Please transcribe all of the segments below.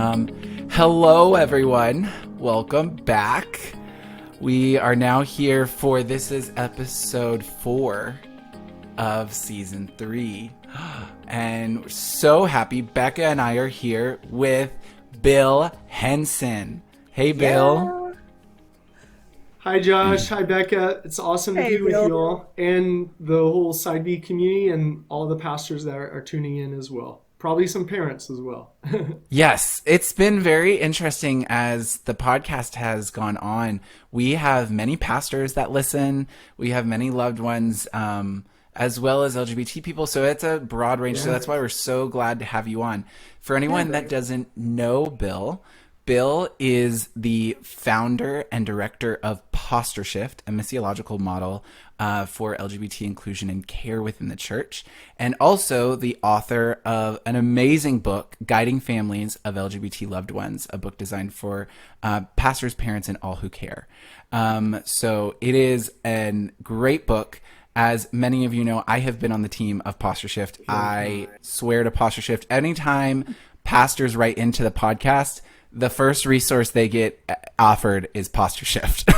Hello, everyone. Welcome back. We are now here for this is episode 4 of season 3. And we're so happy. Becca and I are here with Bill Henson. Hey, Bill. Yeah. Hi, Josh. Hi, Becca. It's awesome to Hey, be with Bill. you all and the whole Side B community and all the pastors that are tuning in as well. Probably some parents as well. Yes, it's been very interesting as the podcast has gone on. We have many pastors that listen. We have many loved ones, as well as LGBT people. So it's a broad range. So Yeah. that's why we're so glad to have you on. For anyone that doesn't know Bill, Bill is the founder and director of Posture Shift, a missiological model for LGBT inclusion and care within the church, and also the author of an amazing book, Guiding Families of LGBT Loved Ones, a book designed for pastors, parents, and all who care. So it is a great book. As many of you know, I have been on the team of Posture Shift. I swear to Posture Shift, anytime pastors write into the podcast, the first resource they get offered is Posture Shift.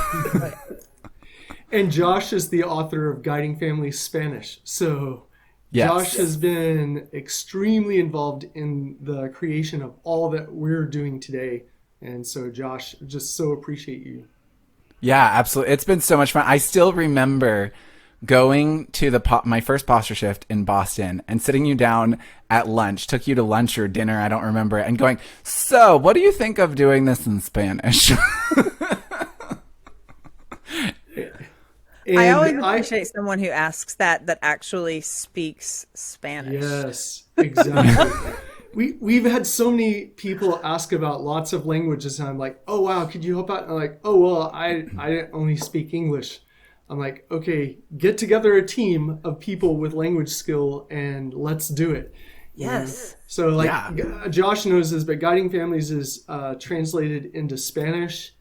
And Josh is the author of Guiding Families Spanish. So Yes. Josh has been extremely involved in the creation of all that we're doing today. And so, Josh, just so appreciate you. Yeah, absolutely. It's been so much fun. I still remember going to my first Posture Shift in Boston and sitting you down at lunch, took you to lunch or dinner, I don't remember, and going, so what do you think of doing this in Spanish? And I always appreciate someone who asks that actually speaks Spanish. Yes, exactly. We've had so many people ask about lots of languages, and I'm like, oh wow, could you help out? And I'm like, oh well, I only speak English. I'm like, okay, get together a team of people with language skill and let's do it. Yes. So like Yeah. Josh knows this, but Guiding Families is translated into Spanish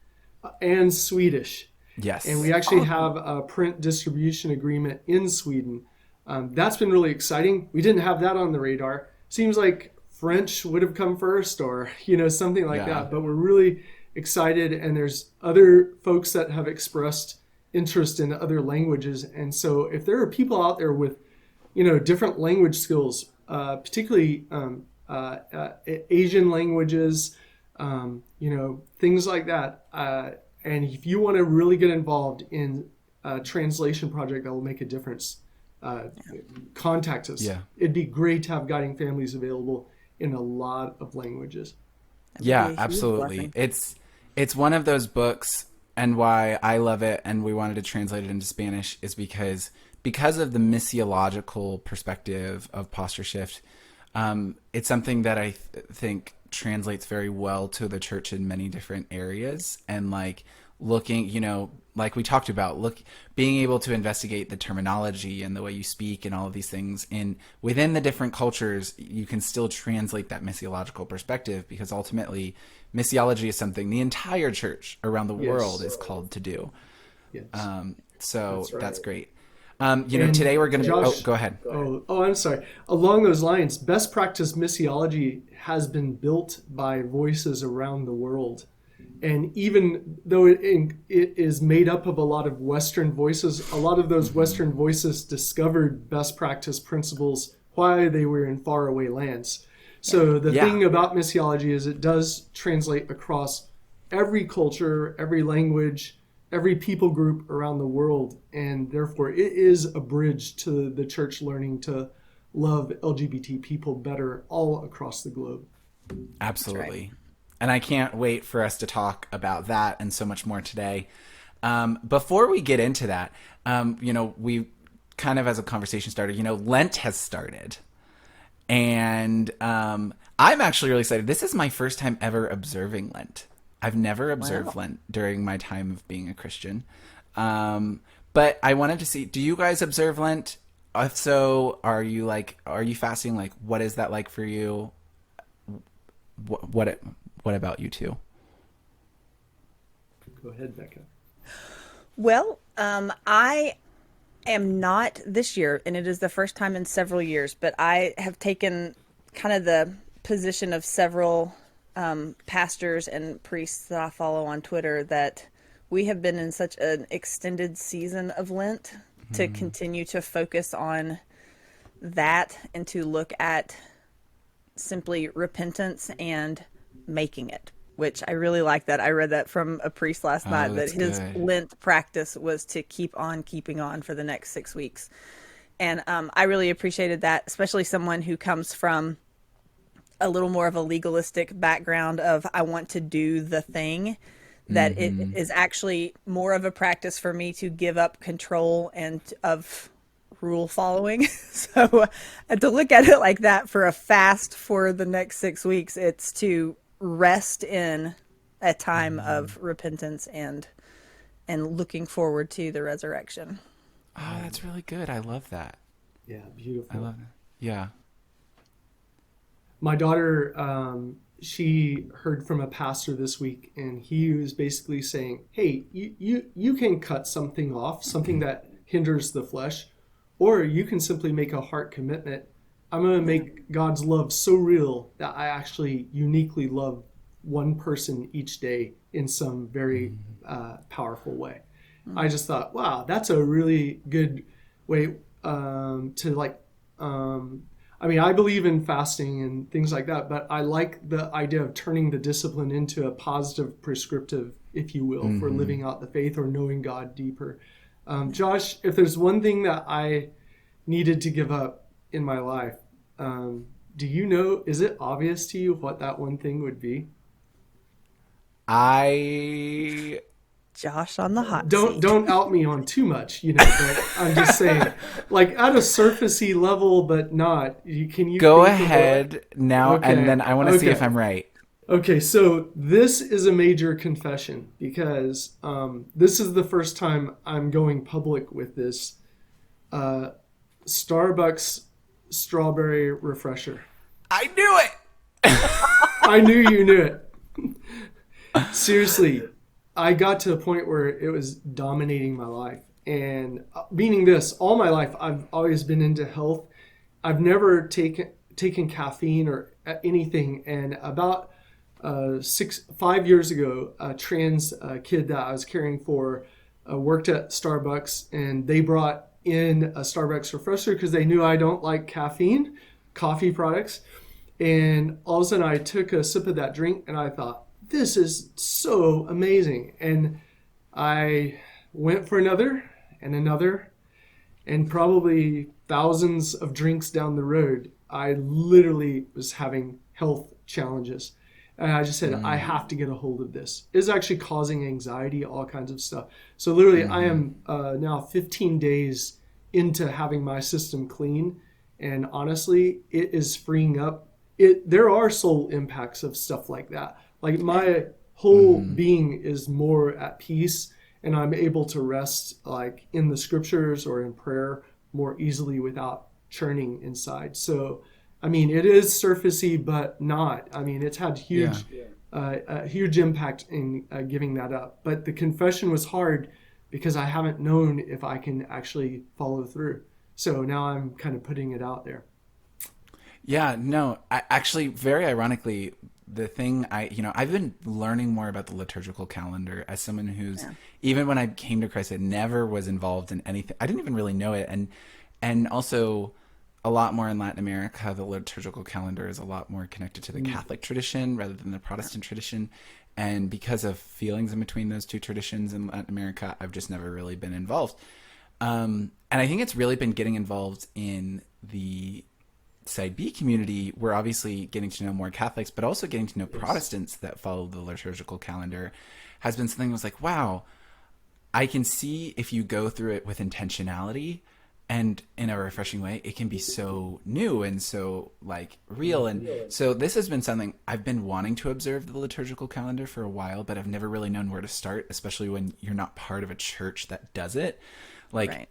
and Swedish. Yes. And we actually have a print distribution agreement in Sweden. That's been really exciting. We didn't have that on the radar. Seems like French would have come first or, something like that. But we're really excited. And there's other folks that have expressed interest in other languages. And so if there are people out there with, different language skills, particularly Asian languages, things like that, and if you want to really get involved in a translation project that will make a difference, contact us. Yeah. It'd be great to have Guiding Families available in a lot of languages. That'd be a Yeah, huge absolutely. blessing. It's one of those books, and why I love it and we wanted to translate it into Spanish is because of the missiological perspective of Posture Shift. It's something that I think translates very well to the church in many different areas, and like looking, like we talked about, being able to investigate the terminology and the way you speak and all of these things within the different cultures, you can still translate that missiological perspective, because ultimately missiology is something the entire church around the world is called to do. Yes. So right. that's great. And Today we're going to, Josh- go ahead. I'm sorry. Along those lines, best practice missiology has been built by voices around the world. And even though it is made up of a lot of Western voices, a lot of those Western voices discovered best practice principles while they were in faraway lands. So the thing about missiology is it does translate across every culture, every language, every people group around the world. And therefore, it is a bridge to the church learning to love LGBT people better all across the globe. Absolutely. Right. And I can't wait for us to talk about that and so much more today. Before we get into that, we kind of, as a conversation started, Lent has started. And I'm actually really excited. This is my first time ever observing Lent. I've never observed Lent during my time of being a Christian. But I wanted to see, do you guys observe Lent? If so, are you fasting? Like, what is that like for you? What about you two? Go ahead, Becca. Well, I am not this year, and it is the first time in several years, but I have taken kind of the position of several pastors and priests that I follow on Twitter that we have been in such an extended season of Lent to continue to focus on that and to look at simply repentance and making it, which I really like that. I read that from a priest last night that his Lent practice was to keep on keeping on for the next 6 weeks. And I really appreciated that, especially someone who comes from a little more of a legalistic background of I want to do the thing, that it is actually more of a practice for me to give up control and of rule following. So to look at it like that for a fast for the next 6 weeks, it's to rest in a time of repentance and looking forward to the resurrection. Oh, that's really good. I love that. Yeah, beautiful. I love that. Yeah. My daughter, she heard from a pastor this week, and he was basically saying, hey, you can cut something off, something that hinders the flesh, or you can simply make a heart commitment. I'm going to make God's love so real that I actually uniquely love one person each day in some very powerful way. I just thought, wow, that's a really good way I mean, I believe in fasting and things like that, but I like the idea of turning the discipline into a positive prescriptive, if you will, for living out the faith or knowing God deeper. Josh, if there's one thing that I needed to give up in my life, do you know, is it obvious to you what that one thing would be? Josh on the hot seat. Don't out me on too much, but I'm just saying, like at a surfacey level, but not. Can you go ahead now, okay. And then I want to see if I'm right. Okay, so this is a major confession because this is the first time I'm going public with this. Starbucks strawberry refresher. I knew it. I knew you knew it. Seriously. I got to a point where it was dominating my life. And meaning this, all my life, I've always been into health. I've never taken caffeine or anything. And about 5 years ago, a trans kid that I was caring for worked at Starbucks, and they brought in a Starbucks refresher because they knew I don't like caffeine, coffee products. And all of a sudden I took a sip of that drink and I thought, this is so amazing. And I went for another and another, and probably thousands of drinks down the road, I literally was having health challenges. And I just said, I have to get a hold of this. It's actually causing anxiety, all kinds of stuff. So literally I am now 15 days into having my system clean. And honestly, it is freeing up. There are soul impacts of stuff like that. Like my whole being is more at peace, and I'm able to rest like in the scriptures or in prayer more easily without churning inside. So, I mean, it is surfacey, but not. I mean, it's had huge impact in giving that up. But the confession was hard because I haven't known if I can actually follow through. So now I'm kind of putting it out there. Yeah, no, actually, very ironically, the thing I've been learning more about the liturgical calendar as someone who's, even when I came to Christ, I never was involved in anything. I didn't even really know it. And also a lot more in Latin America, the liturgical calendar is a lot more connected to the Catholic tradition rather than the Protestant tradition. And because of feelings in between those two traditions in Latin America, I've just never really been involved. And I think it's really been getting involved in the Side B community. We're obviously getting to know more Catholics, but also getting to know Protestants that follow the liturgical calendar has been something that was like, wow, I can see if you go through it with intentionality and in a refreshing way, it can be so new and so like real. And so this has been something I've been wanting to observe the liturgical calendar for a while, but I've never really known where to start, especially when you're not part of a church that does it. Like,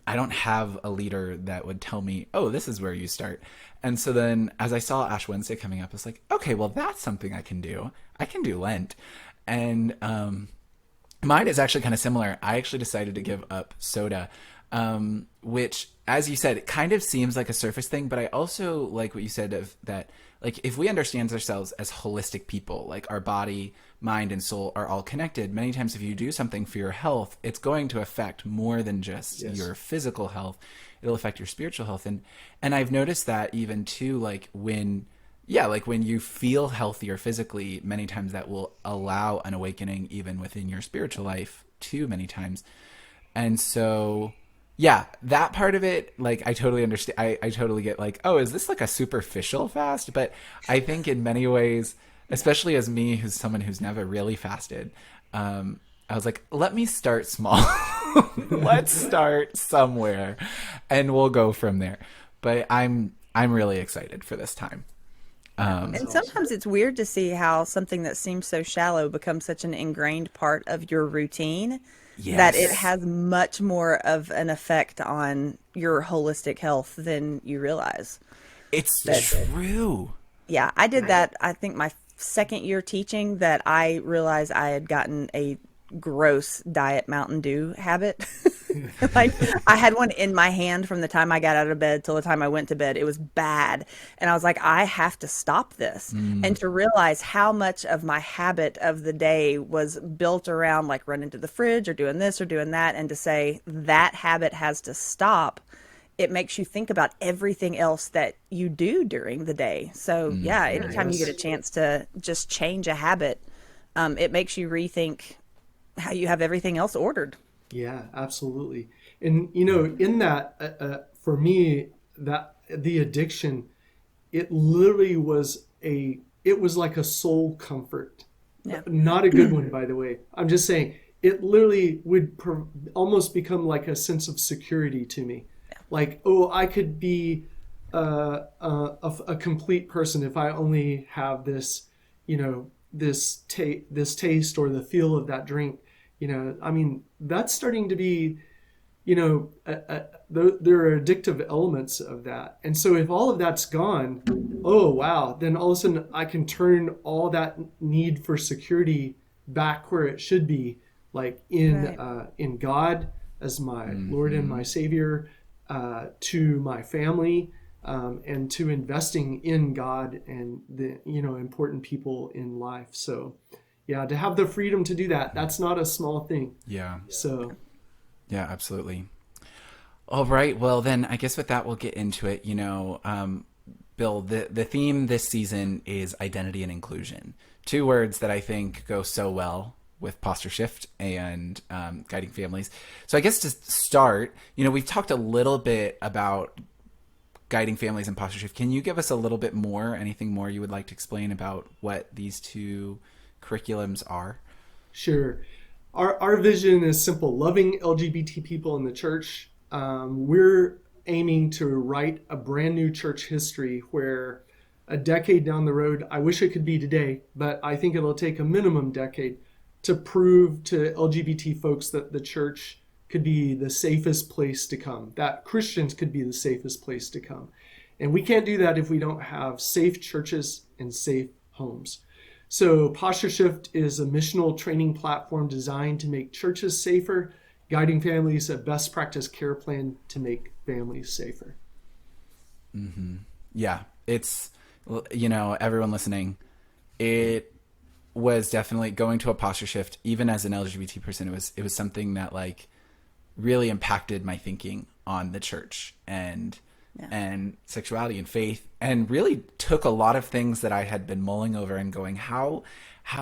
I don't have a leader that would tell me, oh, this is where you start. And so then as I saw Ash Wednesday coming up, I was like, okay, well, that's something I can do. I can do Lent. And mine is actually kind of similar. I actually decided to give up soda. which, as you said, it kind of seems like a surface thing, but I also like what you said of that, like, if we understand ourselves as holistic people, like our body, mind, and soul are all connected, many times if you do something for your health, it's going to affect more than just your physical health. It'll affect your spiritual health. And I've noticed that even too, like when you feel healthier physically, many times that will allow an awakening even within your spiritual life too, many times. And so, yeah, that part of it, like, I totally understand. I totally get, like, oh, is this like a superficial fast? But I think in many ways, especially as me, who's someone who's never really fasted, I was like, let me start small. Let's start somewhere and we'll go from there. But I'm really excited for this time. And sometimes it's weird to see how something that seems so shallow becomes such an ingrained part of your routine that it has much more of an effect on your holistic health than you realize. It's true. Yeah, I did that, I think, my second year teaching, that I realized I had gotten a gross diet Mountain Dew habit. Like, I had one in my hand from the time I got out of bed till the time I went to bed. It was bad. And I was like, I have to stop this. And to realize how much of my habit of the day was built around like running to the fridge or doing this or doing that, and to say that habit has to stop, it makes you think about everything else that you do during the day. So yeah, anytime you get a chance to just change a habit, it makes you rethink how you have everything else ordered. Yeah, absolutely. And in that, for me, that the addiction, it literally was like a soul comfort. Yeah. Not a good one, by the way. I'm just saying, it literally would almost become like a sense of security to me. Yeah. Like, oh, I could be a complete person if I only have this, this taste or the feel of that drink. I mean, that's starting to be, there are addictive elements of that. And so if all of that's gone, oh, wow, then all of a sudden I can turn all that need for security back where it should be, like in God as my Lord and my Savior, to my family, and to investing in God and the, important people in life. So, yeah, to have the freedom to do that, that's not a small thing. Yeah. So. Yeah, absolutely. All right. Well, then I guess with that, we'll get into it. Bill, the theme this season is identity and inclusion. Two words that I think go so well with posture shift and guiding families. So I guess to start, we've talked a little bit about guiding families and posture shift. Can you give us a little bit more, anything more you would like to explain about what these two curriculums are? Sure. Our vision is simple: loving LGBT people in the church. We're aiming to write a brand new church history where a decade down the road, I wish it could be today, but I think it'll take a minimum decade to prove to LGBT folks that the church could be the safest place to come, that Christians could be the safest place to come. And we can't do that if we don't have safe churches and safe homes. So Posture Shift is a missional training platform designed to make churches safer, guiding families a best practice care plan to make families safer. Mm-hmm. Yeah, it's, everyone listening, it was definitely going to a posture shift. Even as an LGBT person, it was something that like really impacted my thinking on the church and sexuality and faith, and really took a lot of things that I had been mulling over and going, how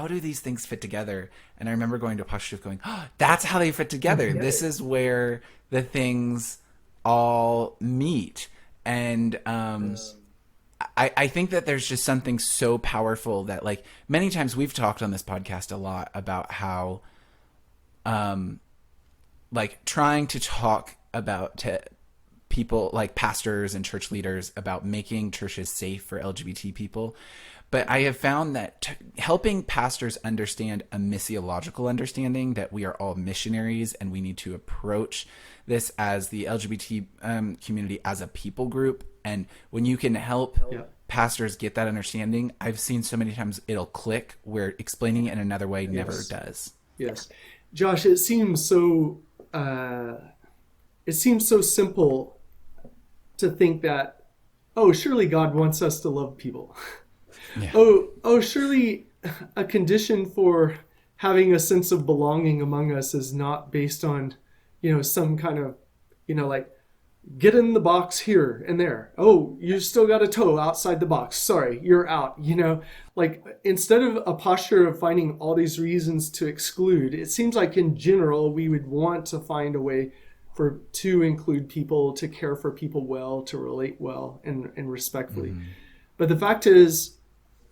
do these things fit together? And I remember going to a posture shift going, oh, that's how they fit together. This is where the things all meet. And I think that there's just something so powerful that, like, many times we've talked on this podcast a lot about how like trying to talk about to people like pastors and church leaders about making churches safe for LGBT people. But I have found that helping pastors understand a missiological understanding that we are all missionaries and we need to approach this as the LGBT community as a people group. And when you can help pastors get that understanding, I've seen so many times it'll click where explaining it in another way never does. Yes. Josh, it seems so it seems so simple to think that, oh, surely God wants us to love people. Yeah. Oh, surely a condition for having a sense of belonging among us is not based on, some kind of, like, get in the box here and there. Oh, you still got a toe outside the box. Sorry, you're out. Like, instead of a posture of finding all these reasons to exclude, it seems like in general we would want to find a way to include people, to care for people well, to relate well and respectfully. Mm-hmm. But the fact is,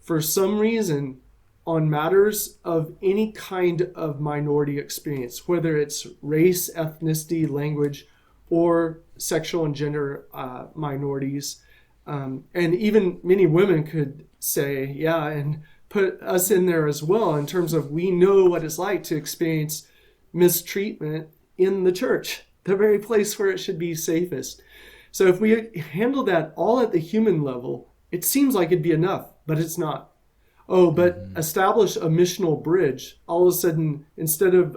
for some reason, on matters of any kind of minority experience, whether it's race, ethnicity, language, or sexual and gender minorities, and even many women could say, yeah, and put us in there as well, in terms of we know what it's like to experience mistreatment in the church, the very place where it should be safest. So if we handle that all at the human level, it seems like it'd be enough, but it's not. Oh, but establish a missional bridge. All of a sudden, instead of,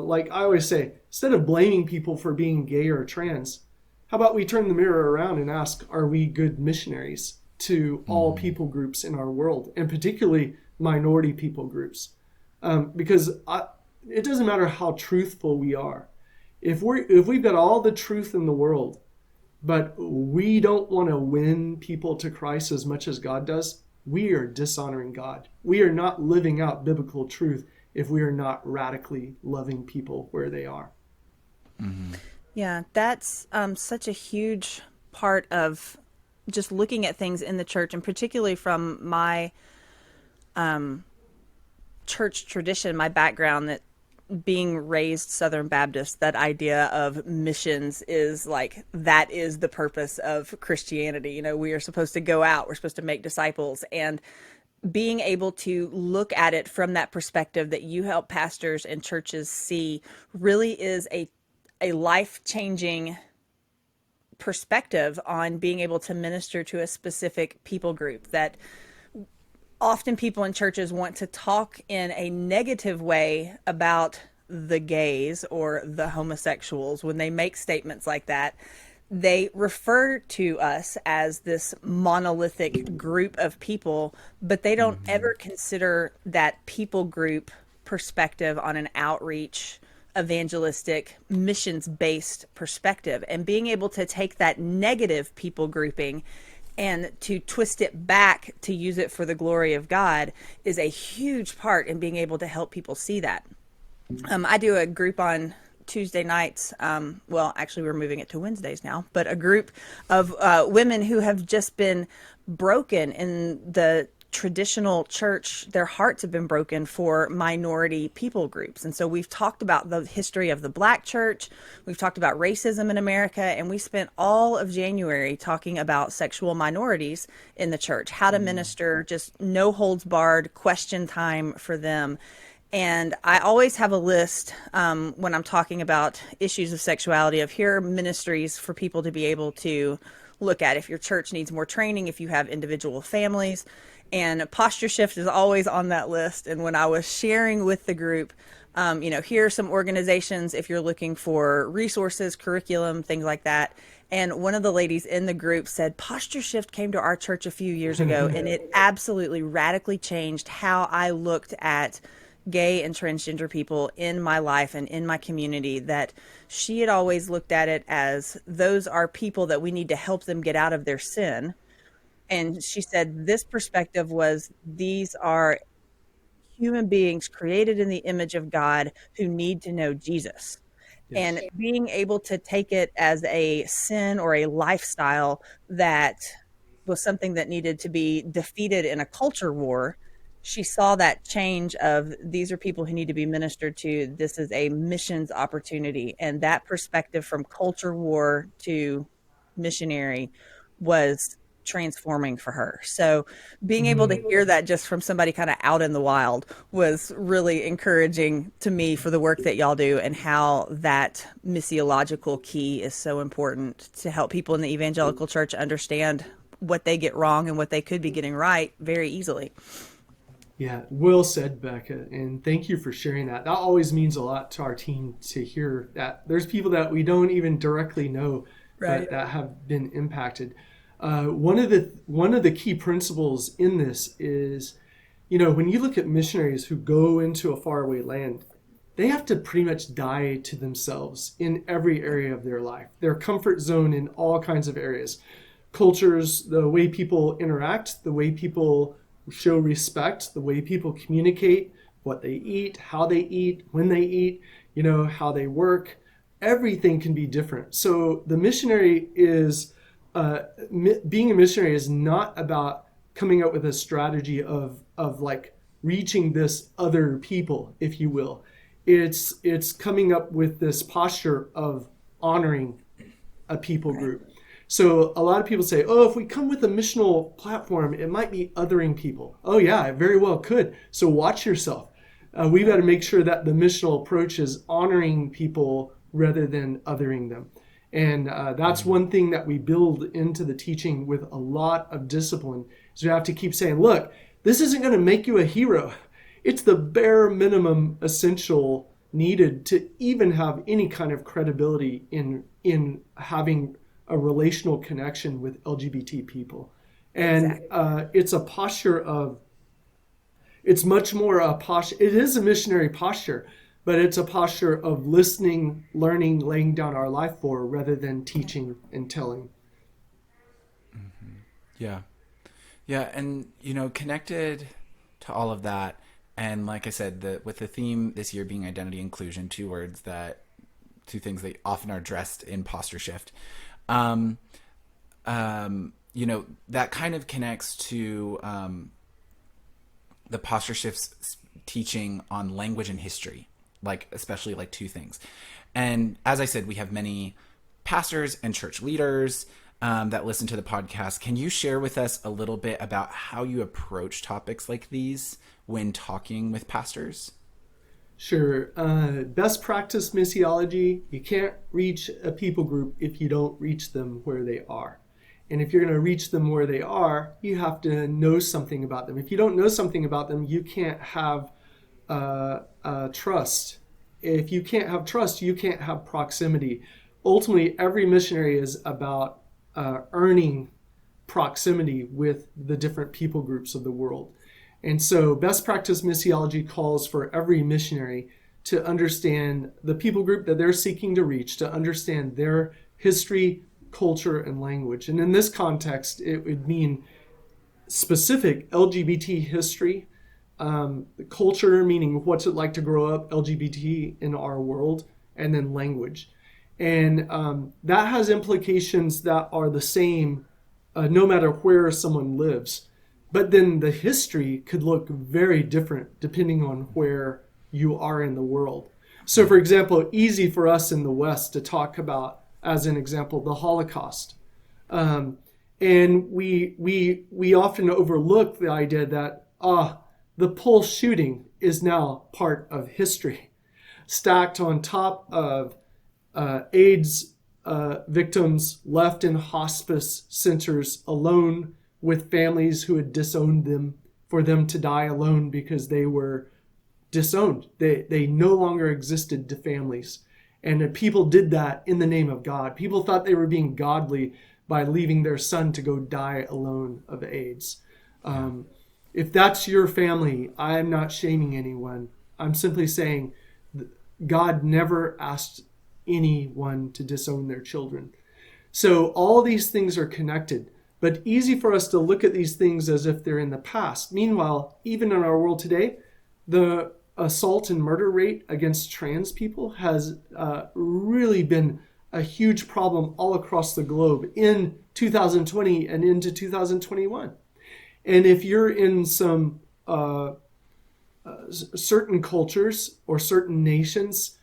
like I always say, instead of blaming people for being gay or trans, how about we turn the mirror around and ask, are we good missionaries to all people groups in our world, and particularly minority people groups? Because it doesn't matter how truthful we are. If we've got all the truth in the world, but we don't want to win people to Christ as much as God does, we are dishonoring God. We are not living out biblical truth if we are not radically loving people where they are. Mm-hmm. Yeah, that's such a huge part of just looking at things in the church, and particularly from my church tradition, my background, that being raised Southern Baptist, that idea of missions is like, that is the purpose of Christianity. We are supposed to go out, we're supposed to make disciples, and being able to look at it from that perspective that you help pastors and churches see really is a life-changing perspective on being able to minister to a specific people group. That often people in churches want to talk in a negative way about the gays or the homosexuals. When they make statements like that, they refer to us as this monolithic group of people, but they don't ever consider that people group perspective on an outreach, evangelistic, missions-based perspective. And being able to take that negative people grouping and to twist it back to use it for the glory of God is a huge part in being able to help people see that. I do a group on Tuesday nights. Well, actually, we're moving it to Wednesdays now, but a group of women who have just been broken in the traditional church. Their hearts have been broken for minority people groups. And so we've talked about the history of the Black church. We've talked about racism in America. And we spent all of January talking about sexual minorities in the church, how to minister, just no holds barred, question time for them. And I always have a list when I'm talking about issues of sexuality of, here are ministries for people to be able to look at if your church needs more training, if you have individual families. And posture shift is always on that list. And when I was sharing with the group, here are some organizations if you're looking for resources, curriculum, things like that. And one of the ladies in the group said, Posture Shift came to our church a few years ago, and it absolutely radically changed how I looked at gay and transgender people in my life and in my community. That she had always looked at it as, those are people that we need to help them get out of their sin. And she said this perspective was, these are human beings created in the image of God who need to know Jesus. Yes. And being able to take it as a sin or a lifestyle that was something that needed to be defeated in a culture war, she saw that change of, these are people who need to be ministered to. This is a missions opportunity. And that perspective from culture war to missionary was transforming for her. So being able to hear that just from somebody kind of out in the wild was really encouraging to me for the work that y'all do, and how that missiological key is so important to help people in the evangelical church understand what they get wrong and what they could be getting right very easily. Yeah, well said, Becca, and thank you for sharing that. That always means a lot to our team to hear that there's people that we don't even directly know, Right. but that have been impacted. One of the key principles in this is, when you look at missionaries who go into a faraway land, they have to pretty much die to themselves in every area of their life, their comfort zone in all kinds of areas, cultures, the way people interact, the way people show respect, the way people communicate, what they eat, how they eat, when they eat, how they work. Everything can be different. So the missionary is, being a missionary is not about coming up with a strategy of like reaching this other people, if you will. It's coming up with this posture of honoring a people group. So a lot of people say, oh, if we come with a missional platform, it might be othering people. Oh yeah, it very well could. So watch yourself. We've got to make sure that the missional approach is honoring people rather than othering them. And that's one thing that we build into the teaching with a lot of discipline. So you have to keep saying, look, this isn't going to make you a hero. It's the bare minimum essential needed to even have any kind of credibility in having a relational connection with LGBT people. And Exactly. it's a posture of, it's much more a posture, it is a missionary posture, but it's a posture of listening, learning, laying down our life for, rather than teaching and telling. Yeah. Yeah. And, connected to all of that, and like I said, with the theme this year being identity inclusion, two things that often are addressed in posture shift. That kind of connects to the posture shift's teaching on language and history, especially two things. And as I said, we have many pastors and church leaders that listen to the podcast. Can you share with us a little bit about how you approach topics like these when talking with pastors? Sure. Best practice missiology, you can't reach a people group if you don't reach them where they are. And if you're going to reach them where they are, you have to know something about them. If you don't know something about them, you can't have trust. If you can't have trust, you can't have proximity. Ultimately, every missionary is about earning proximity with the different people groups of the world. And so best practice missiology calls for every missionary to understand the people group that they're seeking to reach, to understand their history, culture, and language. And in this context, it would mean specific LGBT history, culture, meaning what's it like to grow up LGBT in our world, and then language. And that has implications that are the same no matter where someone lives. But then the history could look very different depending on where you are in the world. So, for example, easy for us in the West to talk about, as an example, the Holocaust. And we often overlook the idea that the Pulse shooting is now part of history, stacked on top of AIDS victims left in hospice centers alone with families who had disowned them, for them to die alone because they were disowned. They no longer existed to families. And people did that in the name of God. People thought they were being godly by leaving their son to go die alone of AIDS. If that's your family, I'm not shaming anyone. I'm simply saying God never asked anyone to disown their children. So all these things are connected, but easy for us to look at these things as if they're in the past. Meanwhile, even in our world today, the assault and murder rate against trans people has really been a huge problem all across the globe in 2020 and into 2021. And if you're in some certain cultures or certain nations,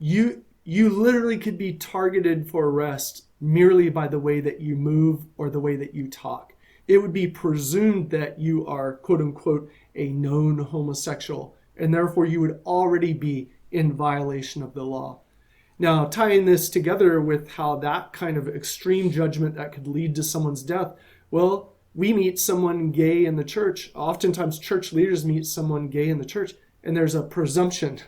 you literally could be targeted for arrest merely by the way that you move or the way that you talk. It would be presumed that you are, quote unquote, a known homosexual, and therefore you would already be in violation of the law. Now, tying this together with how that kind of extreme judgment that could lead to someone's death, well, we meet someone gay in the church. Oftentimes church leaders meet someone gay in the church, and there's a presumption.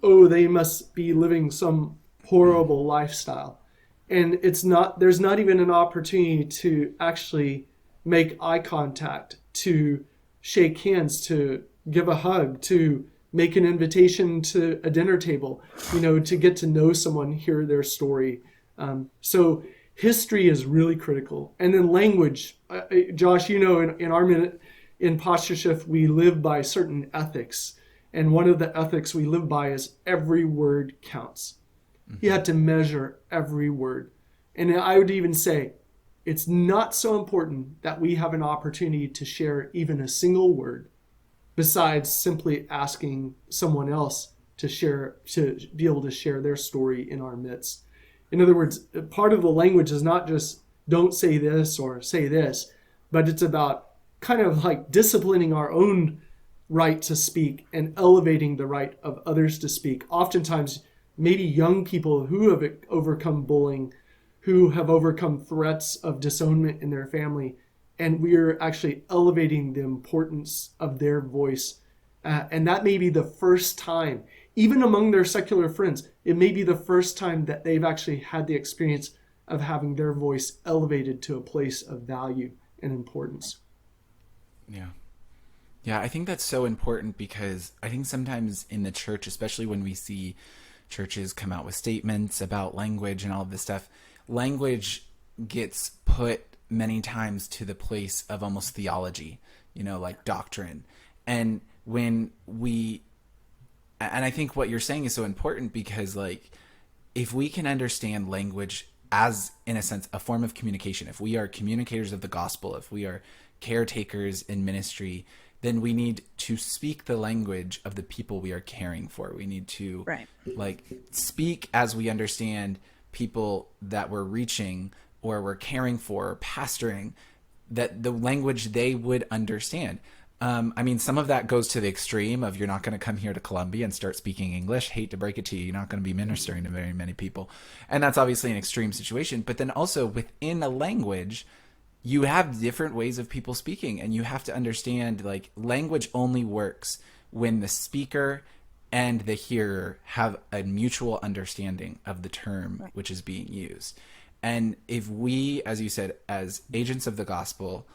Oh, they must be living some horrible lifestyle. And there's not even an opportunity to actually make eye contact, to shake hands, to give a hug, to make an invitation to a dinner table, to get to know someone, hear their story. So history is really critical. And then language. Josh, in our minute in Posture Shift, we live by certain ethics. And one of the ethics we live by is every word counts. You have to measure every word. And I would even say it's not so important that we have an opportunity to share even a single word besides simply asking someone else to be able to share their story in our midst. In other words, part of the language is not just don't say this or say this, but it's about kind of like disciplining our own right to speak and elevating the right of others to speak. Oftentimes, maybe young people who have overcome bullying, who have overcome threats of disownment in their family, and we're actually elevating the importance of their voice. And that may be the first time, even among their secular friends, it may be the first time that they've actually had the experience of having their voice elevated to a place of value and importance. Yeah. Yeah, I think that's so important because I think sometimes in the church, especially when we see churches come out with statements about language and all of this stuff, language gets put many times to the place of almost theology, like doctrine. And I think what you're saying is so important because if we can understand language as, in a sense, a form of communication, if we are communicators of the gospel, if we are caretakers in ministry, then we need to speak the language of the people we are caring for. We need to speak as we understand people that we're reaching or we're caring for or pastoring, that the language they would understand. Some of that goes to the extreme of you're not going to come here to Columbia and start speaking English. Hate to break it to you. You're not going to be ministering to very many people. And that's obviously an extreme situation. But then also within a language, you have different ways of people speaking, and you have to understand language only works when the speaker and the hearer have a mutual understanding of the term which is being used. And if we, as you said, as agents of the gospel,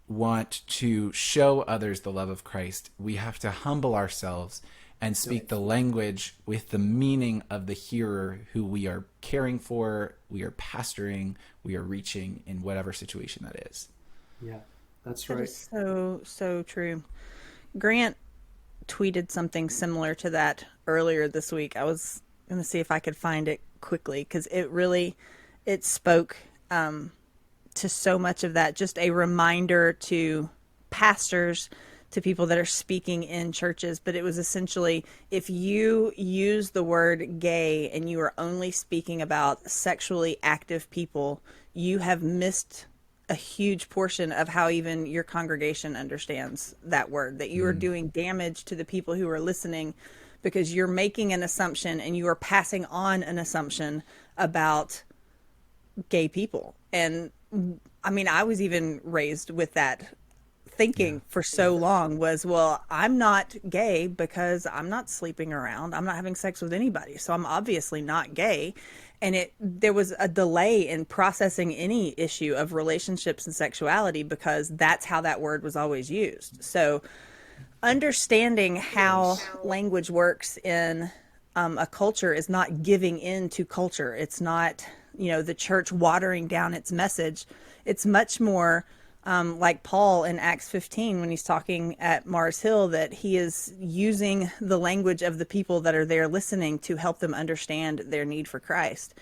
want to show others the love of Christ, we have to humble ourselves and speak the language with the meaning of the hearer who we are caring for, we are pastoring, we are reaching in whatever situation that is. Yeah, that's right. That is so true. Grant tweeted something similar to that earlier this week. I was going to see if I could find it quickly because it spoke to so much of that. Just a reminder to pastors, to people that are speaking in churches, but it was essentially, if you use the word gay and you are only speaking about sexually active people, you have missed a huge portion of how even your congregation understands that word, that you are doing damage to the people who are listening because you're making an assumption and you are passing on an assumption about gay people. And I was even raised with that thinking for so long was, well, I'm not gay because I'm not sleeping around. I'm not having sex with anybody. So I'm obviously not gay. And there was a delay in processing any issue of relationships and sexuality because that's how that word was always used. So understanding how language works in a culture is not giving in to culture. It's not, the church watering down its message. It's much more like Paul in Acts 15 when he's talking at Mars Hill, that he is using the language of the people that are there listening to help them understand their need for Christ.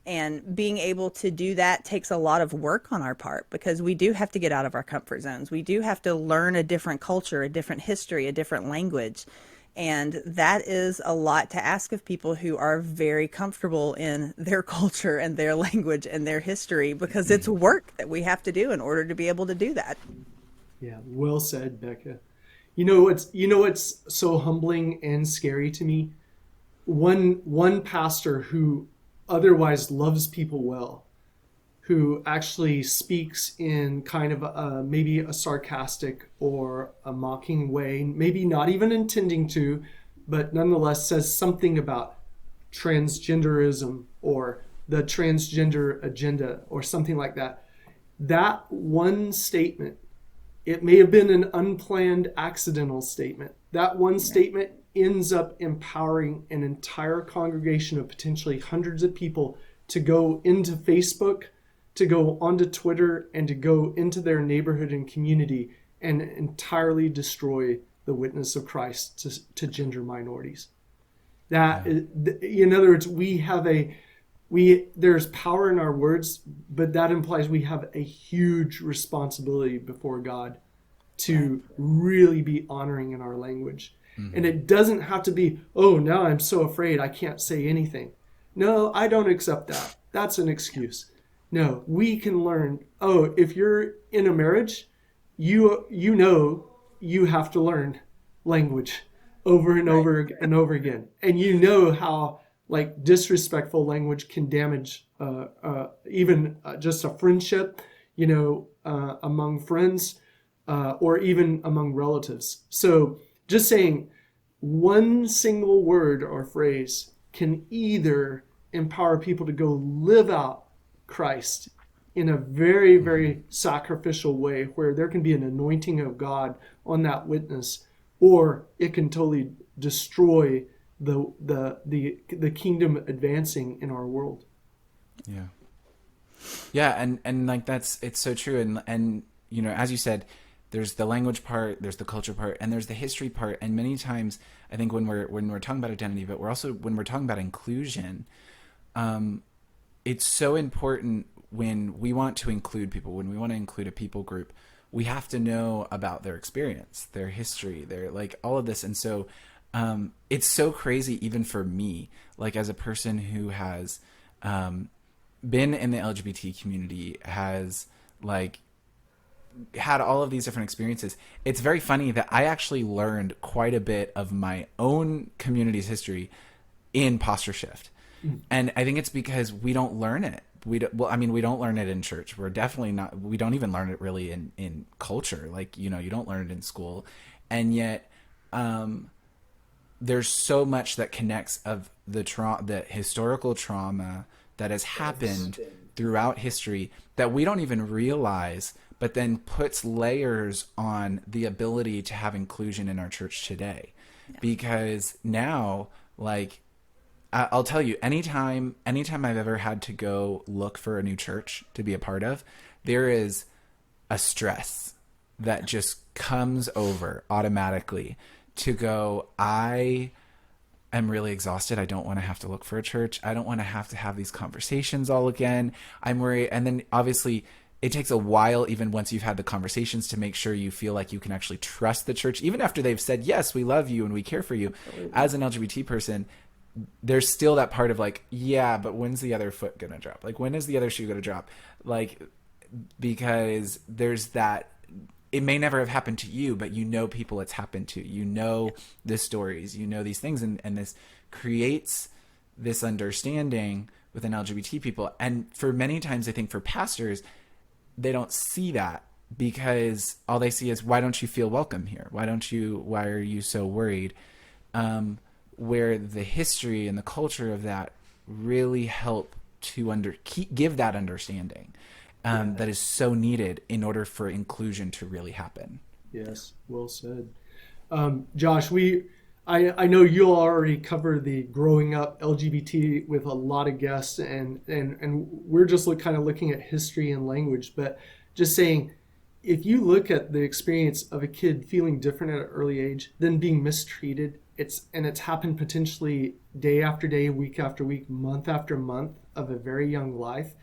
And being able to do that takes a lot of work on our part because we do have to get out of our comfort zones. We do have to learn a different culture, a different history, a different language. And that is a lot to ask of people who are very comfortable in their culture and their language and their history, because it's work that we have to do in order to be able to do that. Yeah, well said, Bekah. What's so humbling and scary to me? One pastor who otherwise loves people well, who actually speaks in kind of maybe a sarcastic or a mocking way, maybe not even intending to, but nonetheless says something about transgenderism or the transgender agenda or something like that. That one statement, it may have been an unplanned, accidental statement. That one statement ends up empowering an entire congregation of potentially hundreds of people to go into Facebook, to go onto Twitter, and to go into their neighborhood and community and entirely destroy the witness of Christ to gender minorities. That, in other words, there's power in our words, but that implies we have a huge responsibility before God to really be honoring in our language. Mm-hmm. And it doesn't have to be, oh, now I'm so afraid I can't say anything. No, I don't accept that. That's an excuse. No, we can learn, oh, if you're in a marriage, you know you have to learn language over and over and over again. And you know how like disrespectful language can damage even just a friendship, among friends or even among relatives. So just saying one single word or phrase can either empower people to go live out Christ in a very, very sacrificial way where there can be an anointing of God on that witness, or it can totally destroy the kingdom advancing in our world. Yeah, and like it's so true, and as you said, there's the language part, there's the culture part, and there's the history part. And many times I think when we're talking about identity, but when we're talking about inclusion, it's so important when we want to include people, when we want to include a people group, we have to know about their experience, their history, their like all of this. And so it's so crazy even for me, like as a person who has been in the LGBT community, has like had all of these different experiences. It's very funny that I actually learned quite a bit of my own community's history in posture shift. And I think it's because we don't learn it. We don't learn it in church. We're definitely not, we don't even learn it really in culture. Like, you don't learn it in school. And yet, there's so much that connects of the historical trauma that has happened throughout history that we don't even realize, but then puts layers on the ability to have inclusion in our church today. Yeah. Because now, like, I'll tell you, anytime I've ever had to go look for a new church to be a part of, there is a stress that just comes over automatically to go, I am really exhausted. I don't want to have to look for a church. I don't want to have these conversations all again. I'm worried. And then obviously it takes a while, even once you've had the conversations, to make sure you feel like you can actually trust the church, even after they've said, yes, we love you and we care for you. As an LGBT person, there's still that part of like, yeah, but when's the other foot gonna drop? Like, when is the other shoe gonna drop? Like, because there's that, it may never have happened to you, but people it's happened to, the stories, these things, and this creates this understanding within LGBT people. And for many times, I think for pastors, they don't see that because all they see is, why don't you feel welcome here? Why are you so worried? Where the history and the culture of that really help to give that understanding that is so needed in order for inclusion to really happen. Yes, well said. Josh, I know you'll already cover the growing up LGBT with a lot of guests, and we're just looking at history and language, but just saying, if you look at the experience of a kid feeling different at an early age, then being mistreated, it's happened potentially day after day, week after week, month after month of a very young life.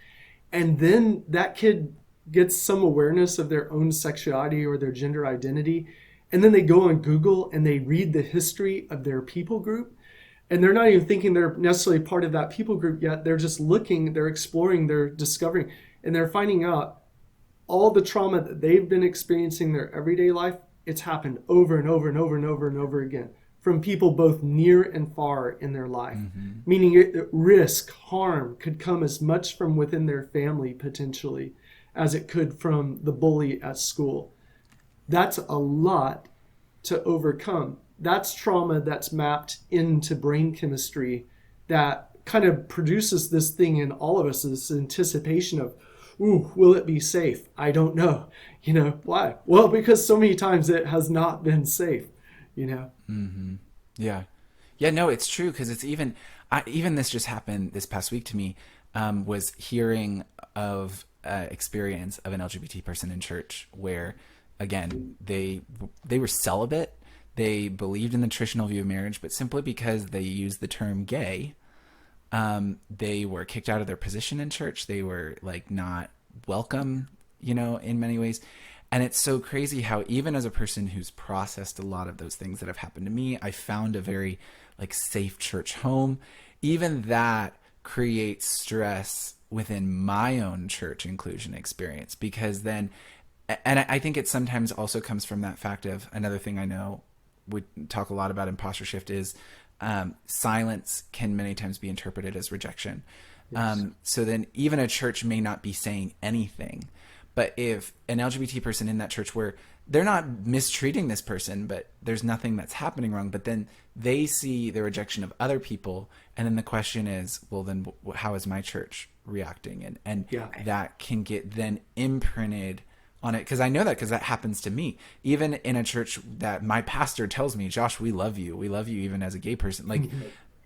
And then that kid gets some awareness of their own sexuality or their gender identity. And then they go on Google and they read the history of their people group. And they're not even thinking they're necessarily part of that people group yet. They're just looking, they're exploring, they're discovering, and they're finding out all the trauma that they've been experiencing in their everyday life. It's happened over and over and over and over and over again from people both near and far in their life, meaning risk, harm could come as much from within their family potentially as it could from the bully at school. That's a lot to overcome. That's trauma that's mapped into brain chemistry that kind of produces this thing in all of us, this anticipation of, ooh, will it be safe? I don't know. Why? Well, because so many times it has not been safe, Yeah. Yeah, no, it's true. Because it's even this just happened this past week to me, was hearing of experience of an LGBT person in church where, again, they were celibate. They believed in the traditional view of marriage, but simply because they used the term gay, they were kicked out of their position in church. They were like not welcome, in many ways. And it's so crazy how even as a person who's processed a lot of those things that have happened to me, I found a very like safe church home. Even that creates stress within my own church inclusion experience, because then, and I think it sometimes also comes from that fact of another thing I know we talk a lot about imposter shift is silence can many times be interpreted as rejection. Yes. So then even a church may not be saying anything, but if an LGBT person in that church where they're not mistreating this person, but there's nothing that's happening wrong, but then they see the rejection of other people. And then the question is, well, then how is my church reacting? And that can get then imprinted on it. Because I know that because that happens to me. Even in a church that my pastor tells me, Josh, we love you. We love you even as a gay person. Like,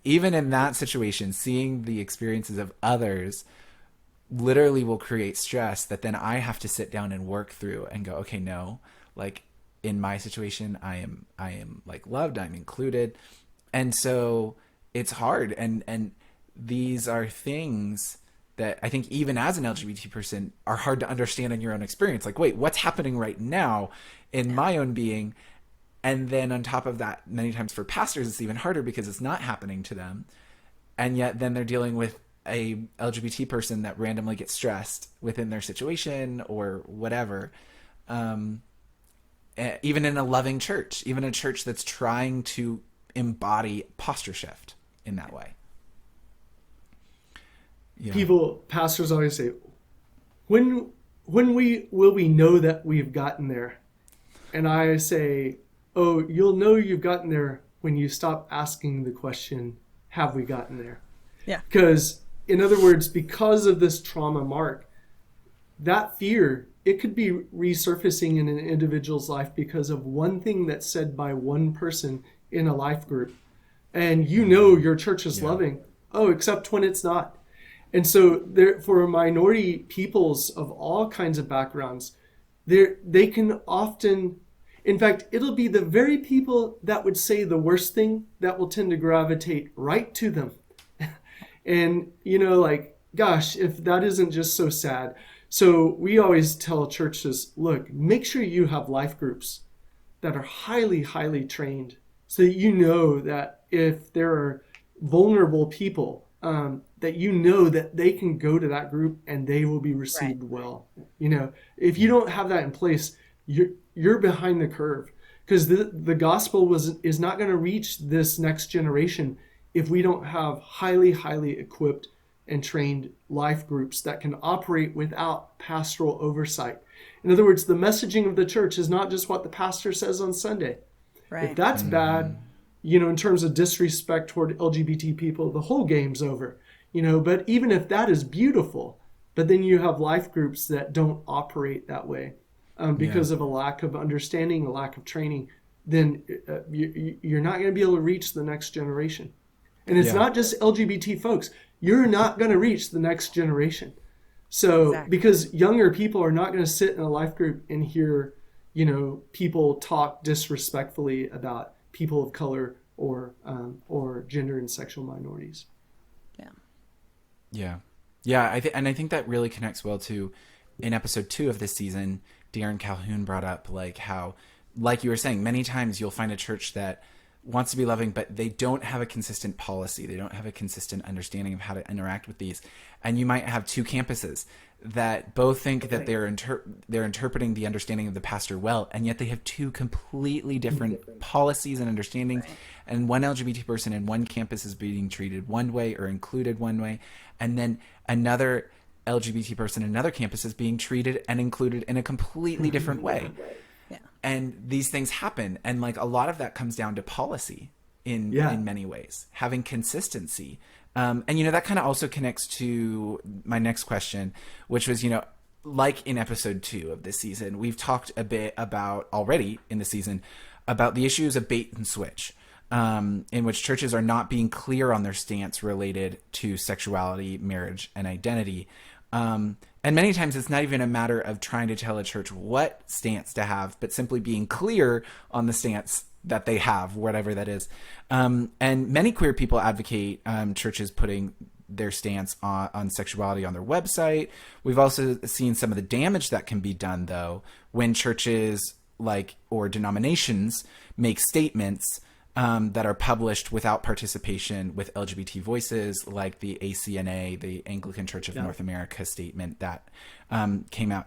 even in that situation, seeing the experiences of others literally will create stress that then I have to sit down and work through and go, okay, no, like in my situation, I am like loved, I'm included. And so it's hard. And these are things that I think even as an LGBT person are hard to understand in your own experience. Like, wait, what's happening right now in my own being? And then on top of that, many times for pastors, it's even harder because it's not happening to them. And yet then they're dealing with a LGBT person that randomly gets stressed within their situation or whatever. Even in a loving church, even a church that's trying to embody posture shift in that way. Yeah. Pastors always say, when will we know that we've gotten there? And I say, oh, you'll know you've gotten there when you stop asking the question, have we gotten there? Yeah. Because, in other words, because of this trauma mark, that fear, it could be resurfacing in an individual's life because of one thing that's said by one person in a life group. And your church is loving, except when it's not. And so for minority peoples of all kinds of backgrounds, they can often, in fact, it'll be the very people that would say the worst thing that will tend to gravitate right to them. And, like, gosh, if that isn't just so sad. So we always tell churches, look, make sure you have life groups that are highly, highly trained so that that if there are vulnerable people, that that they can go to that group and they will be received well. If you don't have that in place, you're behind the curve, because the gospel is not going to reach this next generation if we don't have highly, highly equipped and trained life groups that can operate without pastoral oversight. In other words, the messaging of the church is not just what the pastor says on Sunday. Right. If that's bad, in terms of disrespect toward LGBT people, the whole game's over. But even if that is beautiful, but then you have life groups that don't operate that way because of a lack of understanding, a lack of training, then you're not going to be able to reach the next generation. And it's not just LGBT folks. You're not going to reach the next generation. So because younger people are not going to sit in a life group and hear, people talk disrespectfully about people of color or gender and sexual minorities. Yeah. I think that really connects well to, in episode 2 of this season, Darren Calhoun brought up like how, like you were saying, many times you'll find a church that wants to be loving, but they don't have a consistent policy. They don't have a consistent understanding of how to interact with these. And you might have two campuses that both think that they're interpreting the understanding of the pastor well, and yet they have two completely different policies and understandings. Right. And one LGBT person in one campus is being treated one way or included one way, and then another LGBT person in another campus is being treated and included in a completely different way. Yeah. And these things happen, and like a lot of that comes down to policy in many ways, having consistency. And, that kind of also connects to my next question, which was, like in episode 2 of this season, we've talked a bit about already in the season about the issues of bait and switch, in which churches are not being clear on their stance related to sexuality, marriage, and identity. And many times it's not even a matter of trying to tell a church what stance to have, but simply being clear on the stance that they have, whatever that is. And many queer people advocate churches putting their stance on sexuality on their website. We've also seen some of the damage that can be done, though, when churches or denominations make statements that are published without participation with LGBT voices, like the ACNA, the Anglican Church of North America statement that came out.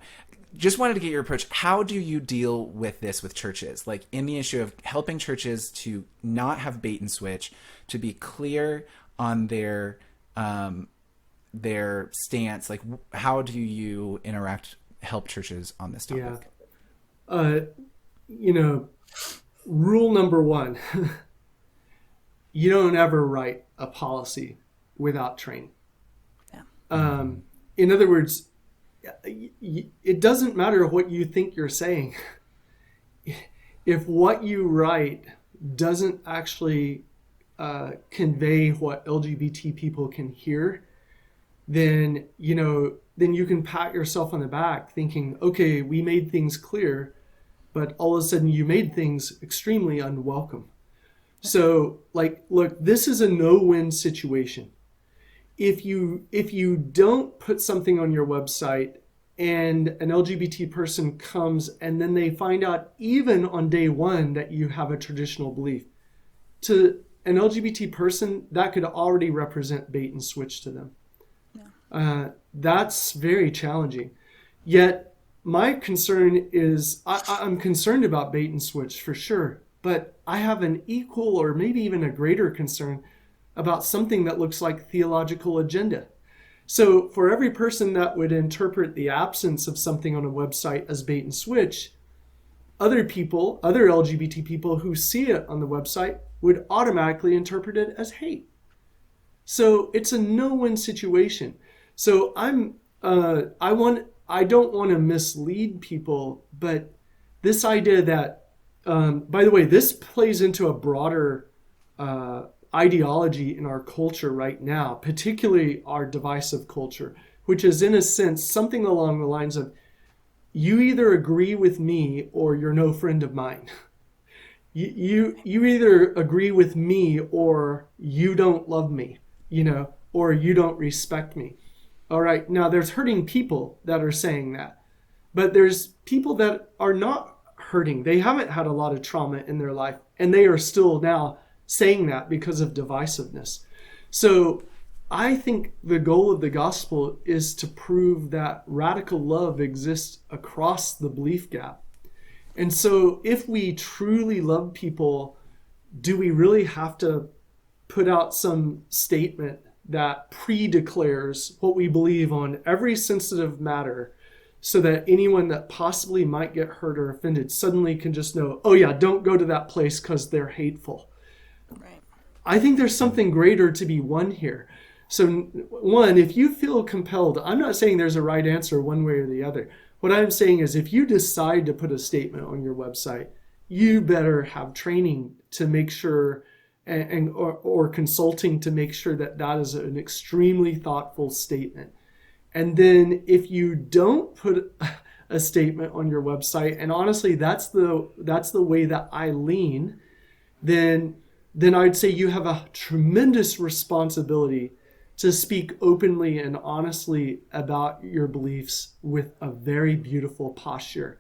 Just wanted to get your approach. How do you deal with this with churches? Like in the issue of helping churches to not have bait and switch, to be clear on their stance. Like how do you help churches on this topic? Rule number 1, you don't ever write a policy without training. Yeah. In other words, it doesn't matter what you think you're saying. If what you write doesn't actually convey what LGBT people can hear, then you can pat yourself on the back thinking, okay, we made things clear, but all of a sudden you made things extremely unwelcome. So look, this is a no-win situation. If you don't put something on your website and an LGBT person comes and then they find out even on day 1 that you have a traditional belief, to an LGBT person, that could already represent bait and switch to them. Yeah. That's very challenging. Yet my concern is, I'm concerned about bait and switch for sure, but I have an equal or maybe even a greater concern about something that looks like theological agenda. So for every person that would interpret the absence of something on a website as bait and switch, other LGBT people who see it on the website would automatically interpret it as hate. So it's a no-win situation. So I don't want to mislead people, but this idea that, by the way, this plays into a broader ideology in our culture right now, particularly our divisive culture, which is in a sense something along the lines of, you either agree with me or you're no friend of mine. You either agree with me or you don't love me, or you don't respect me. All right, now there's hurting people that are saying that, but there's people that are not hurting. They haven't had a lot of trauma in their life, and they are still now saying that because of divisiveness. So I think the goal of the gospel is to prove that radical love exists across the belief gap. And so if we truly love people, do we really have to put out some statement that pre-declares what we believe on every sensitive matter, so that anyone that possibly might get hurt or offended suddenly can just know, oh yeah, don't go to that place because they're hateful. Right. I think there's something greater to be won here. So one, if you feel compelled, I'm not saying there's a right answer one way or the other. What I'm saying is, if you decide to put a statement on your website, you better have training to make sure or consulting to make sure that that is an extremely thoughtful statement. And then if you don't put a statement on your website, and honestly, that's the way that I lean, then I'd say you have a tremendous responsibility to speak openly and honestly about your beliefs with a very beautiful posture.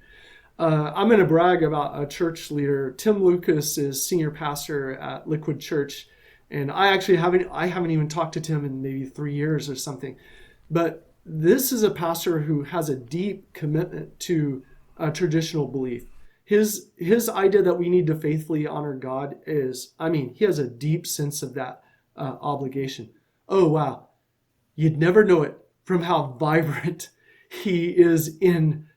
I'm going to brag about a church leader. Tim Lucas is senior pastor at Liquid Church, and I haven't even talked to Tim in maybe 3 years or something. But this is a pastor who has a deep commitment to traditional belief. His idea that we need to faithfully honor God is, he has a deep sense of that obligation. Oh, wow. You'd never know it from how vibrant he is in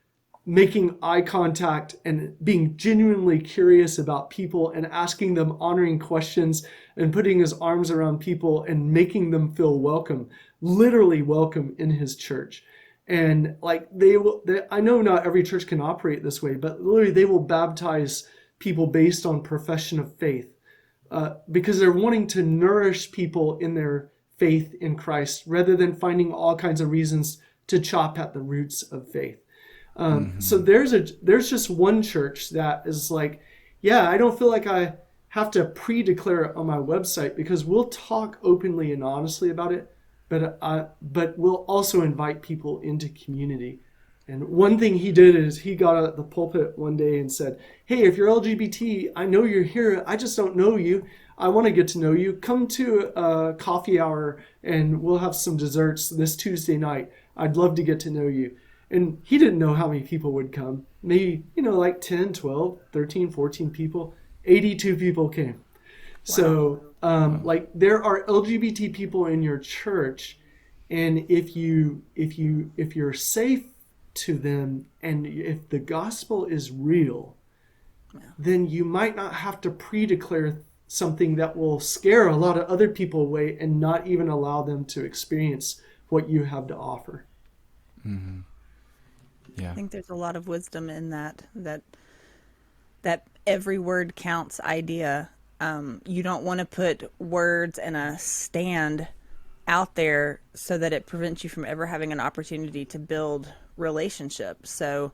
making eye contact and being genuinely curious about people and asking them honoring questions and putting his arms around people and making them feel welcome, literally welcome in his church. And like I know not every church can operate this way, but literally they will baptize people based on profession of faith because they're wanting to nourish people in their faith in Christ rather than finding all kinds of reasons to chop at the roots of faith. So there's just one church that is like, yeah, I don't feel like I have to pre-declare it on my website because we'll talk openly and honestly about it, but we'll also invite people into community. And one thing he did is he got out the pulpit one day and said, hey, if you're LGBT, I know you're here. I just don't know you. I want to get to know you. Come to a coffee hour and we'll have some desserts this Tuesday night. I'd love to get to know you. And he didn't know how many people would come. Maybe, like 10, 12, 13, 14 people. 82 people came. Wow. So, there are LGBT people in your church, and if you're safe to them, and if the gospel is real, then you might not have to pre-declare something that will scare a lot of other people away and not even allow them to experience what you have to offer. Mm-hmm. Yeah. I think there's a lot of wisdom in that every word counts idea. You don't want to put words and a stand out there so that it prevents you from ever having an opportunity to build relationships. So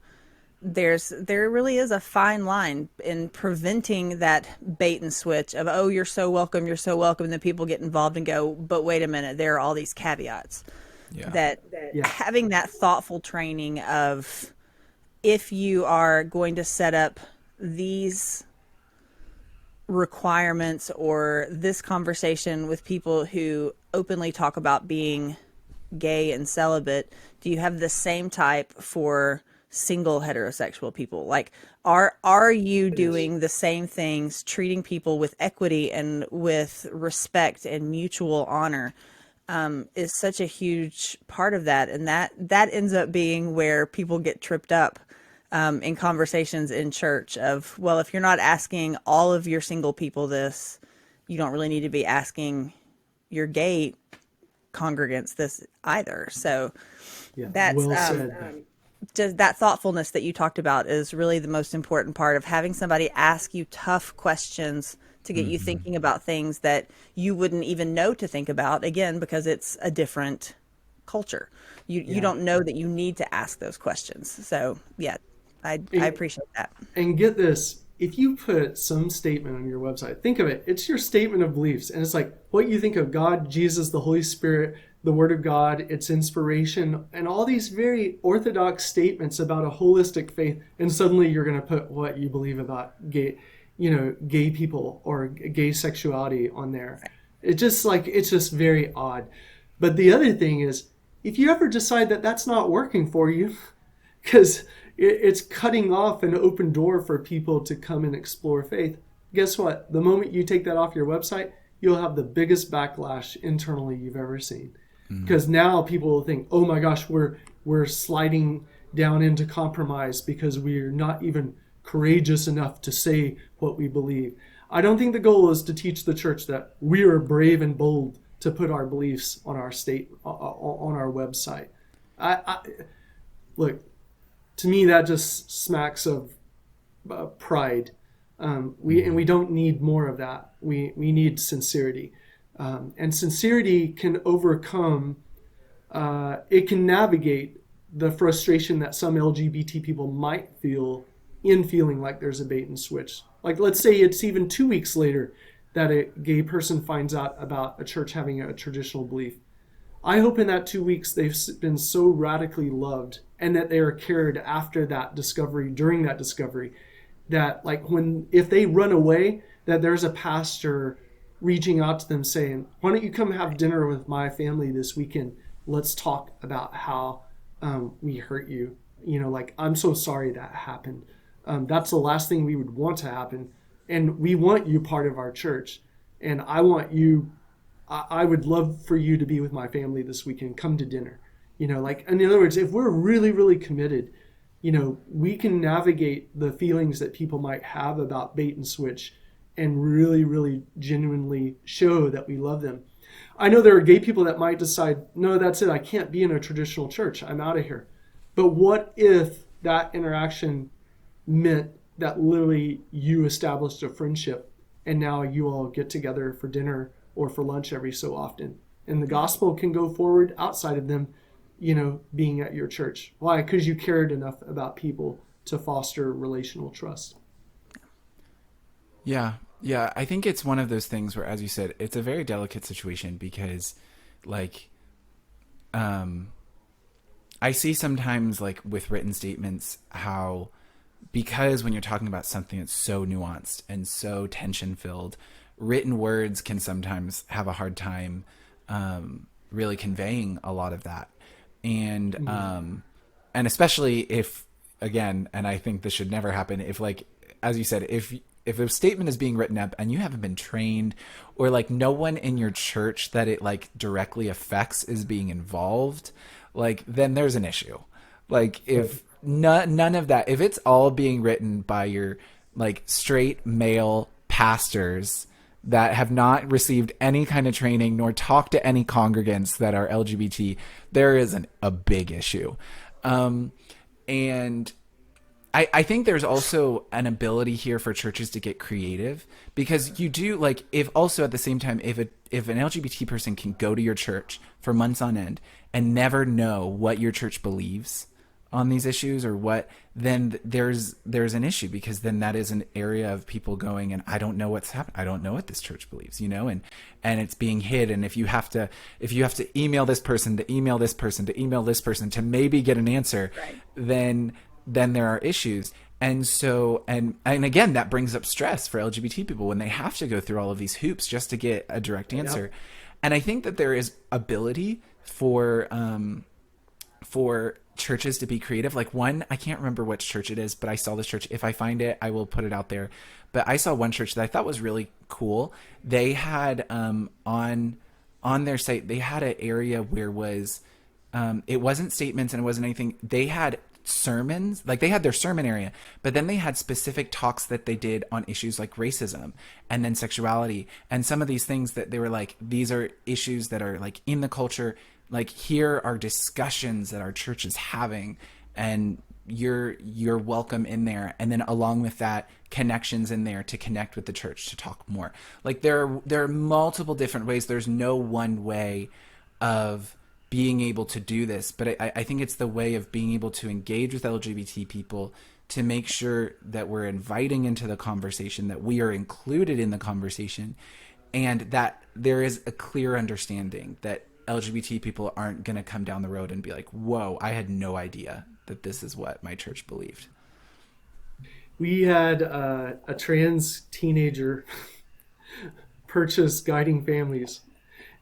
there really is a fine line in preventing that bait and switch of, oh, you're so welcome, and then people get involved and go, but wait a minute, there are all these caveats. Yeah. That having that thoughtful training of, if you are going to set up these requirements or this conversation with people who openly talk about being gay and celibate, do you have the same type for single heterosexual people? Like, are you doing the same things, treating people with equity and with respect and mutual honor? Is such a huge part of that. And that ends up being where people get tripped up in conversations in church of, well, if you're not asking all of your single people this, you don't really need to be asking your gay congregants this either. So that's well said. Just that thoughtfulness that you talked about is really the most important part of having somebody ask you tough questions to get you thinking about things that you wouldn't even know to think about, again, because it's a different culture. You don't know that you need to ask those questions. So, I appreciate that. And get this, if you put some statement on your website, think of it. It's your statement of beliefs. And it's like what you think of God, Jesus, the Holy Spirit, the Word of God, its inspiration, and all these very orthodox statements about a holistic faith. And suddenly you're going to put what you believe about gay people or gay sexuality on there. It's just very odd. But the other thing is, if you ever decide that that's not working for you, because it's cutting off an open door for people to come and explore faith, guess what? The moment you take that off your website, you'll have the biggest backlash internally you've ever seen. Because now people will think, oh my gosh, we're sliding down into compromise because we're not even courageous enough to say what we believe. I don't think the goal is to teach the church that we are brave and bold to put our beliefs on our on our website. Look, to me that just smacks of pride. We don't need more of that. We need sincerity, and sincerity can overcome. It can navigate the frustration that some LGBT people might feel in feeling like there's a bait and switch. Like, let's say it's even 2 weeks later that a gay person finds out about a church having a traditional belief. I hope in that 2 weeks they've been so radically loved and that they are cared after that discovery, during that discovery. That like if they run away, that there's a pastor reaching out to them saying, why don't you come have dinner with my family this weekend? Let's talk about how we hurt you. Like, I'm so sorry that happened. That's the last thing we would want to happen. And we want you part of our church. And I would love for you to be with my family this weekend. Come to dinner. Like, in other words, if we're really, really committed, we can navigate the feelings that people might have about bait and switch and really, really genuinely show that we love them. I know there are gay people that might decide, no, that's it. I can't be in a traditional church. I'm out of here. But what if that interaction meant that literally you established a friendship and now you all get together for dinner or for lunch every so often? And the gospel can go forward outside of them, being at your church. Why? Because you cared enough about people to foster relational trust. Yeah. I think it's one of those things where, as you said, it's a very delicate situation because, like, I see sometimes, like, with written statements, how because when you're talking about something that's so nuanced and so tension-filled, written words can sometimes have a hard time really conveying a lot of that. And and especially if, again, and I think this should never happen, if, like, as you said, if a statement is being written up and you haven't been trained, or like no one in your church that it like directly affects is being involved, like, then there's an issue. Like, if none of that, if it's all being written by your like straight male pastors that have not received any kind of training nor talked to any congregants that are LGBT, there is a big issue. And I think there's also an ability here for churches to get creative, because you do, like, if also at the same time, if an LGBT person can go to your church for months on end and never know what your church believes on these issues or what, then there's an issue, because then that is an area of people going, and I don't know what's happening. I don't know what this church believes, and it's being hid. And if you have to email this person to email this person to email this person to maybe get an answer, right, then there are issues. And so, and again, that brings up stress for LGBT people when they have to go through all of these hoops just to get a direct answer. Yep. And I think that there is ability for churches to be creative. Like, one, I can't remember which church it is, but I saw this church. If I find it, I will put it out there. But I saw one church that I thought was really cool. They had on their site, they had an area where it wasn't statements and it wasn't anything. They had sermons, like they had their sermon area, but then they had specific talks that they did on issues like racism and then sexuality and some of these things that they were like, these are issues that are like in the culture. Like, here are discussions that our church is having, and you're welcome in there. And then along with that, connections in there to connect with the church to talk more. Like, there are multiple different ways. There's no one way of being able to do this, but I think it's the way of being able to engage with LGBT people to make sure that we're inviting into the conversation, that we are included in the conversation, and that there is a clear understanding that LGBT people aren't going to come down the road and be like, whoa, I had no idea that this is what my church believed. We had a trans teenager purchase Guiding Families.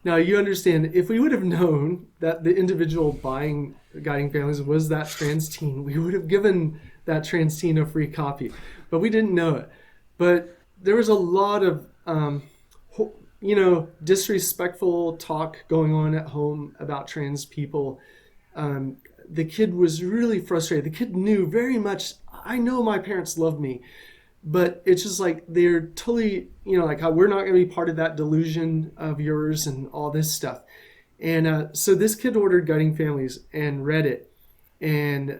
Now, you understand, if we would have known that the individual buying Guiding Families was that trans teen, we would have given that trans teen a free copy. But we didn't know it. But there was a lot of disrespectful talk going on at home about trans people. The kid was really frustrated. The kid knew very much, I know my parents love me, but it's just like they're totally, like how we're not going to be part of that delusion of yours and all this stuff. And so this kid ordered Guiding Families and read it. And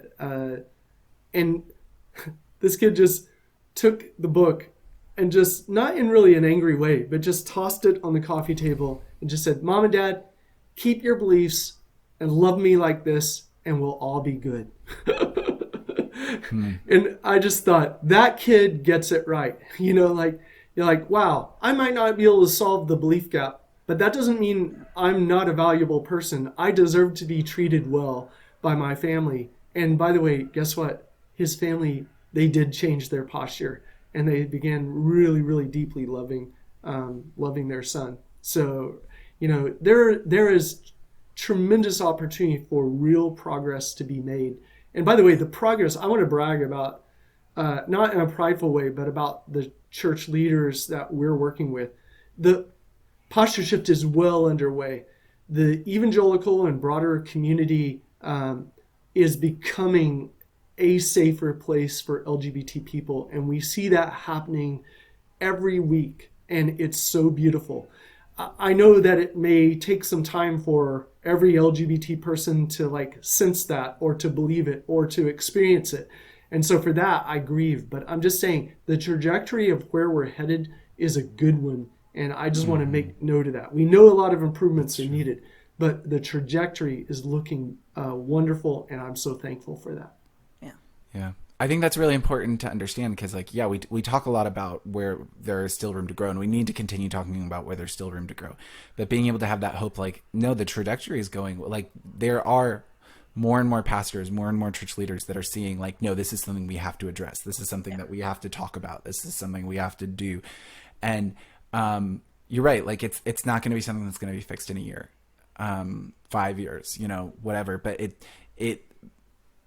this kid just took the book and just, not in really an angry way, but just tossed it on the coffee table and just said, Mom and Dad, keep your beliefs and love me like this, and we'll all be good. And I just thought, that kid gets it right. You're like, wow, I might not be able to solve the belief gap, but that doesn't mean I'm not a valuable person. I deserve to be treated well by my family, And by the way, guess what? His family, they did change their posture, and they began really, really deeply loving their son. So, there is tremendous opportunity for real progress to be made. And by the way, the progress, I want to brag about, not in a prideful way, but about the church leaders that we're working with. The posture shift is well underway. The evangelical and broader community is becoming a safer place for LGBT people. And we see that happening every week. And it's so beautiful. I know that it may take some time for every LGBT person to sense that, or to believe it, or to experience it. And so for that, I grieve. But I'm just saying the trajectory of where we're headed is a good one. And I just want to make note of that. We know a lot of improvements are needed, but the trajectory is looking wonderful. And I'm so thankful for that. Yeah. I think that's really important to understand because, we talk a lot about where there is still room to grow, and we need to continue talking about where there's still room to grow. But being able to have that hope, no, the trajectory is going, there are more and more pastors, more and more church leaders that are seeing, no, this is something we have to address. This is something that we have to talk about. This is something we have to do. And you're right. It's not going to be something that's going to be fixed in a year, 5 years, whatever. But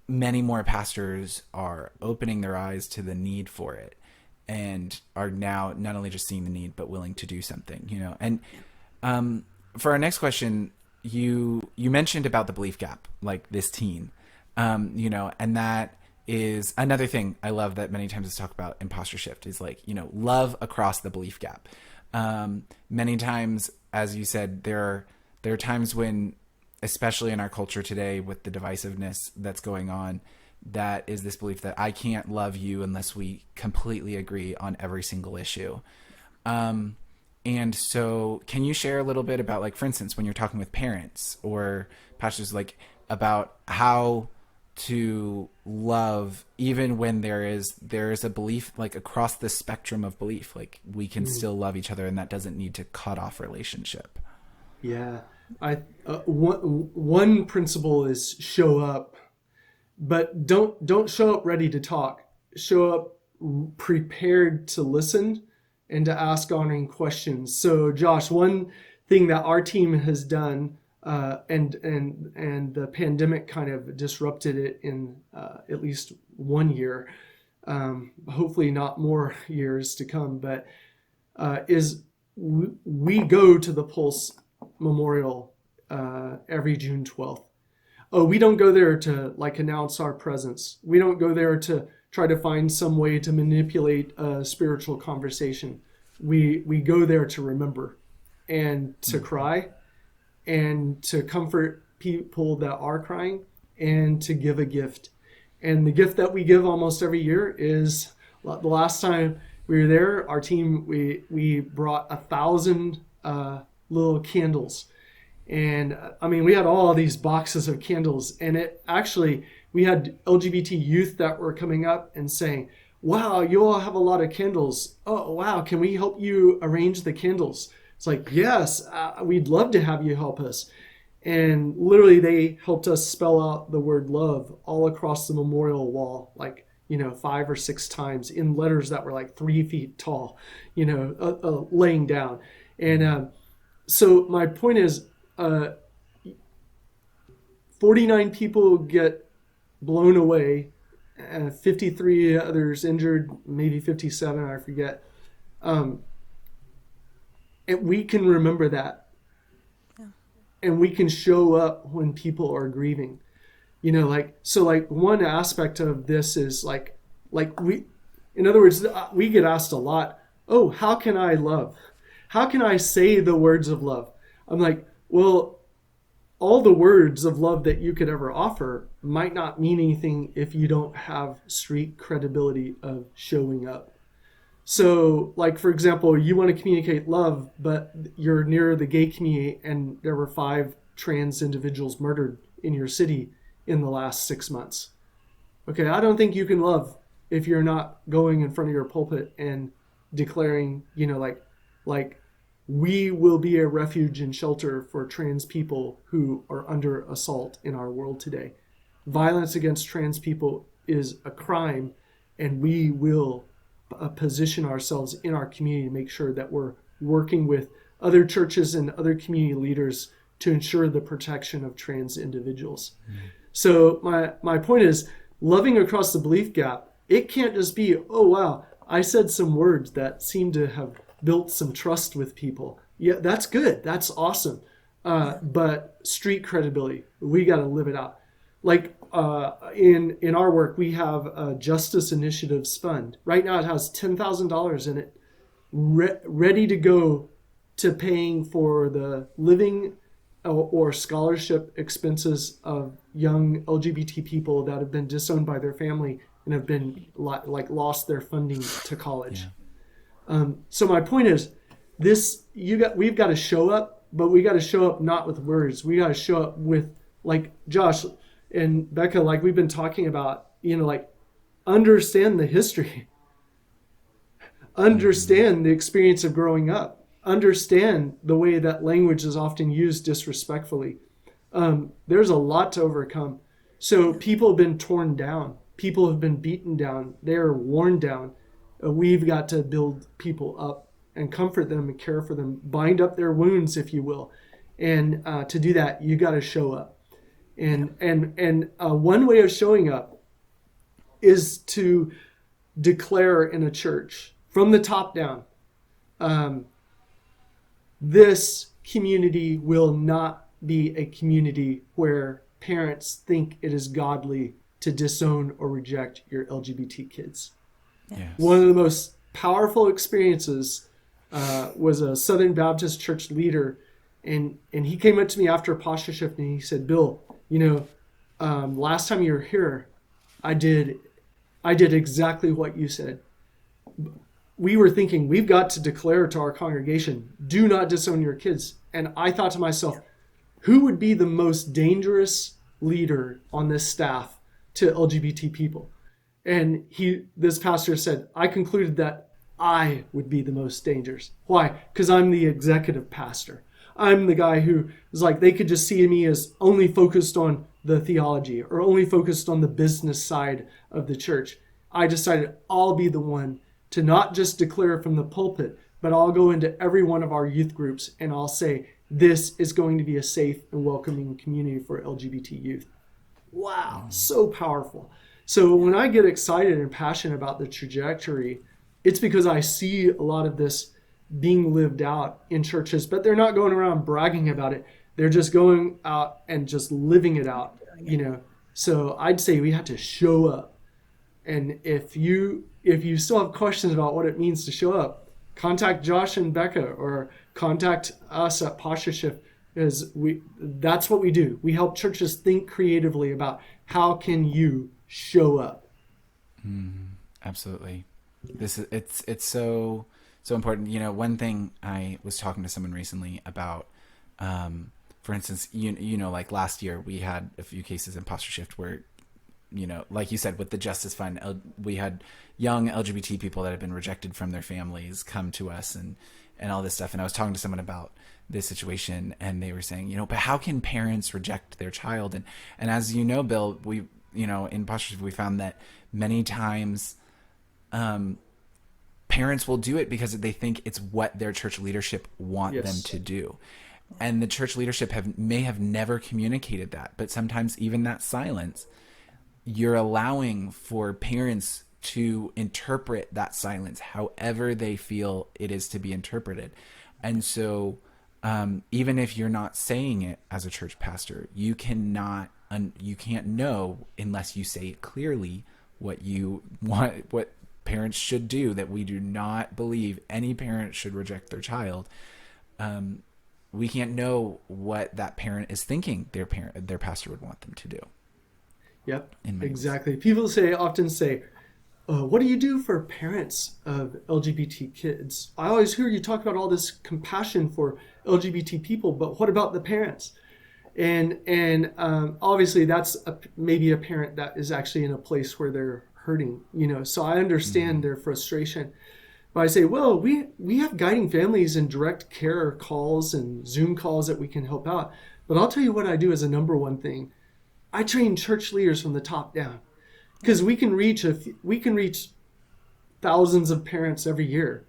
many more pastors are opening their eyes to the need for it, and are now not only just seeing the need, but willing to do something, And for our next question, you mentioned about the belief gap, this teen, and that is another thing I love that many times is talked about in posture shift is love across the belief gap. Many times, as you said, there are times when, especially in our culture today with the divisiveness that's going on, that is this belief that I can't love you unless we completely agree on every single issue. And so can you share a little bit about, for instance, when you're talking with parents or pastors, about how to love even when there is a belief, across the spectrum of belief, we can still love each other, and that doesn't need to cut off relationship. Yeah. One principle is show up, but don't show up ready to talk. Show up prepared to listen and to ask honoring questions. So Josh, one thing that our team has done, and the pandemic kind of disrupted it in at least 1 year, hopefully not more years to come, but is we go to the Pulse Memorial every June 12th. Oh, we don't go there to announce our presence. We don't go there to try to find some way to manipulate a spiritual conversation. We go there to remember and to cry and to comfort people that are crying and to give a gift. And the gift that we give almost every year is, the last time we were there, our team, we brought 1,000 little candles. And we had all these boxes of candles, and we had LGBT youth that were coming up and saying, wow, you all have a lot of candles. Oh, wow, can we help you arrange the candles? It's yes, we'd love to have you help us. And literally they helped us spell out the word love all across the memorial wall, 5 or 6 times in letters that were 3 feet tall, laying down. And so my point is, 49 people get blown away, 53 others injured, maybe 57, I forget. And we can remember that. Yeah. And we can show up when people are grieving. One aspect of this is in other words, we get asked a lot, oh, how can I love? How can I say the words of love? I'm well, all the words of love that you could ever offer might not mean anything if you don't have street credibility of showing up. So, for example, you want to communicate love, but you're near the gay community and there were 5 trans individuals murdered in your city in the last 6 months. Okay, I don't think you can love if you're not going in front of your pulpit and declaring, we will be a refuge and shelter for trans people who are under assault in our world today. violence against trans people is a crime, and we will position ourselves in our community to make sure that we're working with other churches and other community leaders to ensure the protection of trans individuals. So my point is, loving across the belief gap, it can't just be, oh, wow, I said some words that seem to have built some trust with people. Yeah, that's good. That's awesome. But street credibility, we got to live it out. Like in our work, we have a Justice Initiatives Fund. Right now it has $10,000 in it, ready to go to paying for the living or scholarship expenses of young LGBT people that have been disowned by their family and have been lost their funding to college. Yeah. So my point is, we've got to show up, but we got to show up not with words. We got to show up with, like Josh and Bekah, like we've been talking about, like understand the history, understand the experience of growing up, understand the way that language is often used disrespectfully. There's a lot to overcome. So people have been torn down. People have been beaten down. They're worn down. We've got to build people up and comfort them and care for them, bind up their wounds, if you will. And to do that, you got to show up. And one way of showing up is to declare in a church from the top down, this community will not be a community where parents think it is godly to disown or reject your LGBT kids. Yes. One of the most powerful experiences was a Southern Baptist church leader, and he came up to me after a posture shift and he said, Bill, last time you were here, I did exactly what you said. We were thinking, we've got to declare to our congregation, do not disown your kids. And I thought to myself, who would be the most dangerous leader on this staff to LGBT people? And this pastor said, I concluded that I would be the most dangerous. Why? Because I'm the executive pastor. I'm the guy who is like, they could just see me as only focused on the theology or only focused on the business side of the church. I decided I'll be the one to not just declare from the pulpit, but I'll go into every one of our youth groups and I'll say, this is going to be a safe and welcoming community for LGBT youth. Wow, so powerful. So when I get excited and passionate about the trajectory, it's because I see a lot of this being lived out in churches, but they're not going around bragging about it. They're just going out and just living it out, So I'd say we have to show up. And if you still have questions about what it means to show up, contact Josh and Bekah or contact us at Posture Shift, because that's what we do. We help churches think creatively about how can you show up. Absolutely. It's so important. One thing I was talking to someone recently about, for instance, like last year we had a few cases in Posture Shift where, like you said, with the Justice Fund, we had young LGBT people that had been rejected from their families come to us and all this stuff. And I was talking to someone about this situation and they were saying, but how can parents reject their child? And as you know, Bill, we, in Posture Shift, we found that many times, parents will do it because they think it's what their church leadership want them to do. And the church leadership may have never communicated that, but sometimes even that silence, you're allowing for parents to interpret that silence however they feel it is to be interpreted. And so even if you're not saying it as a church pastor, you can't know unless you say it clearly what you want, what parents should do, that we do not believe any parent should reject their child. We can't know what that parent is thinking their pastor would want them to do. Yep, exactly. People often say, what do you do for parents of LGBT kids? I always hear you talk about all this compassion for LGBT people, but what about the parents? And obviously that's maybe a parent that is actually in a place where they're hurting, so I understand their frustration. But I say, well, we have guiding families and direct care calls and Zoom calls that we can help out. But I'll tell you what I do as a number one thing. I train church leaders from the top down, because we can reach thousands of parents every year,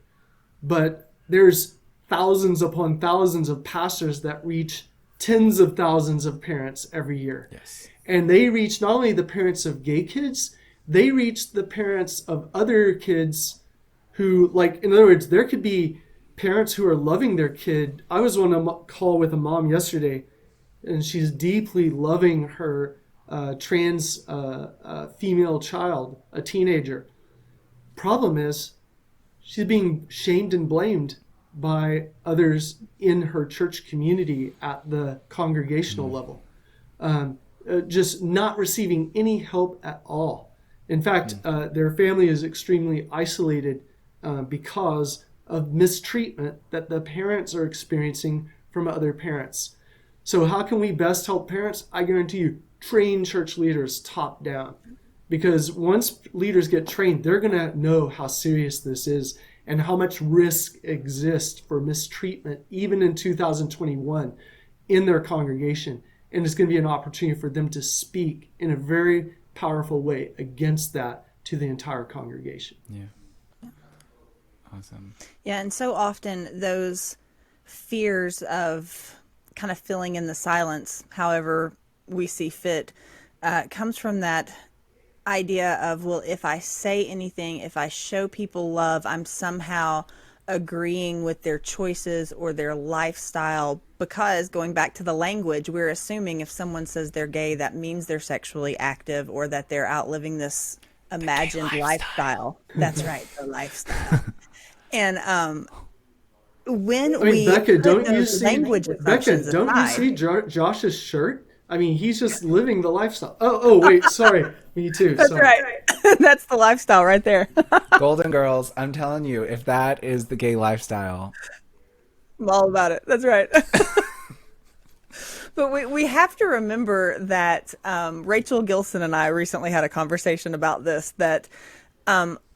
but there's thousands upon thousands of pastors that reach tens of thousands of parents every year. Yes. And they reach not only the parents of gay kids, they reach the parents of other kids who, like, in other words, there could be parents who are loving their kid. I was on a call with a mom yesterday, and she's deeply loving her trans female child, a teenager. Problem is, she's being shamed and blamed by others in her church community at the congregational level. Just not receiving any help at all. In fact, their family is extremely isolated because of mistreatment that the parents are experiencing from other parents. So how can we best help parents? I guarantee you, train church leaders top down. Because once leaders get trained, they're going to know how serious this is and how much risk exists for mistreatment, even in 2021, in their congregation. And it's going to be an opportunity for them to speak in a very powerful way against that to the entire congregation. Yeah. Awesome. Yeah, and so often those fears of kind of filling in the silence, however we see fit, comes from that idea of, well, if I say anything, if I show people love, I'm somehow agreeing with their choices or their lifestyle, because going back to the language, we're assuming if someone says they're gay, that means they're sexually active or that they're outliving this imagined lifestyle. That's right, the lifestyle. And when we Becca, put don't you those see language assumptions don't you aside, see Josh's shirt? I mean, he's just living the lifestyle. Oh, wait, sorry. Me too. that's Sorry. right. That's the lifestyle right there. Golden Girls, I'm telling you, if that is the gay lifestyle. I'm all about it. That's right. But we have to remember that Rachel Gilson and I recently had a conversation about this, that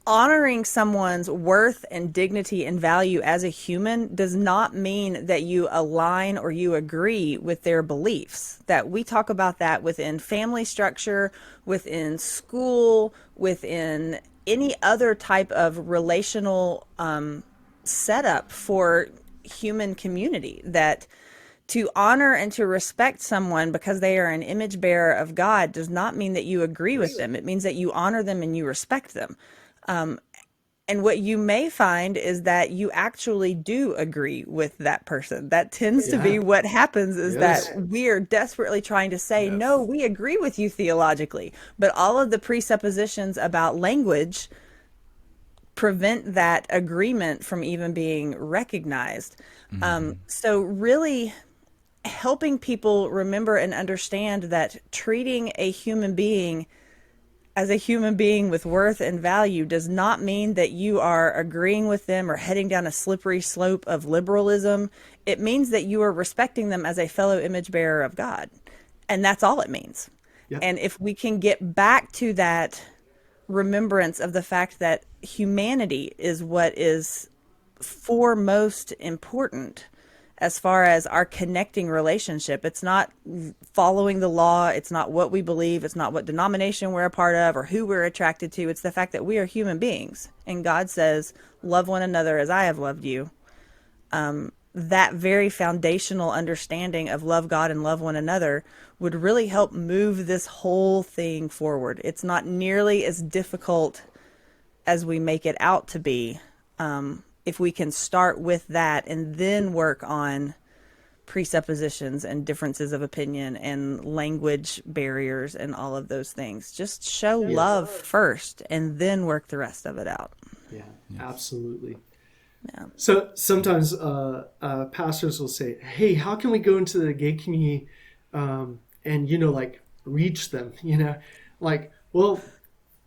honoring someone's worth and dignity and value as a human does not mean that you align or you agree with their beliefs. That we talk about that within family structure, within school, within any other type of relational setup for human community, that to honor and to respect someone because they are an image bearer of God does not mean that you agree with them. It means that you honor them and you respect them. And what you may find is that you actually do agree with that person. That tends to be what happens, is that we are desperately trying to say, no, we agree with you theologically. But all of the presuppositions about language prevent that agreement from even being recognized. So really helping people remember and understand that treating a human being as a human being with worth and value does not mean that you are agreeing with them or heading down a slippery slope of liberalism. It means that you are respecting them as a fellow image bearer of God. And that's all it means. Yep. And if we can get back to that remembrance of the fact that humanity is what is foremost important as far as our connecting relationship. It's not following the law. It's not what we believe. It's not what denomination we're a part of or who we're attracted to. It's the fact that we are human beings. And God says, love one another as I have loved you. That very foundational understanding of love God and love one another would really help move this whole thing forward. It's not nearly as difficult as we make it out to be. If we can start with that and then work on presuppositions and differences of opinion and language barriers and all of those things. Just show love first and then work the rest of it out. Yeah, absolutely. Yeah. So sometimes pastors will say, hey, how can we go into the gay community and, like reach them, like, well,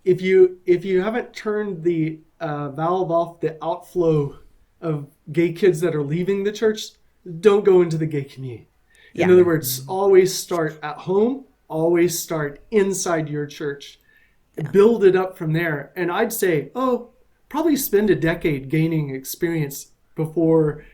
if you haven't turned the valve off the outflow of gay kids that are leaving the church, don't go into the gay community. In other words, always start at home, always start inside your church, build it up from there. And I'd say, probably spend a decade gaining experience before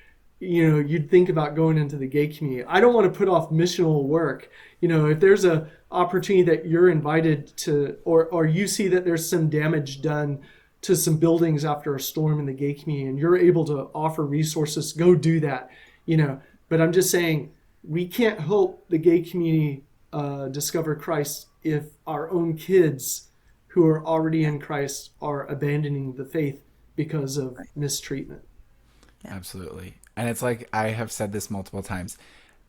you'd think about going into the gay community. I don't want to put off missional work. If there's a opportunity that you're invited to, or you see that there's some damage done to some buildings after a storm in the gay community and you're able to offer resources, go do that. But I'm just saying, we can't help the gay community discover Christ if our own kids who are already in Christ are abandoning the faith because of mistreatment. Absolutely. And it's like, I have said this multiple times,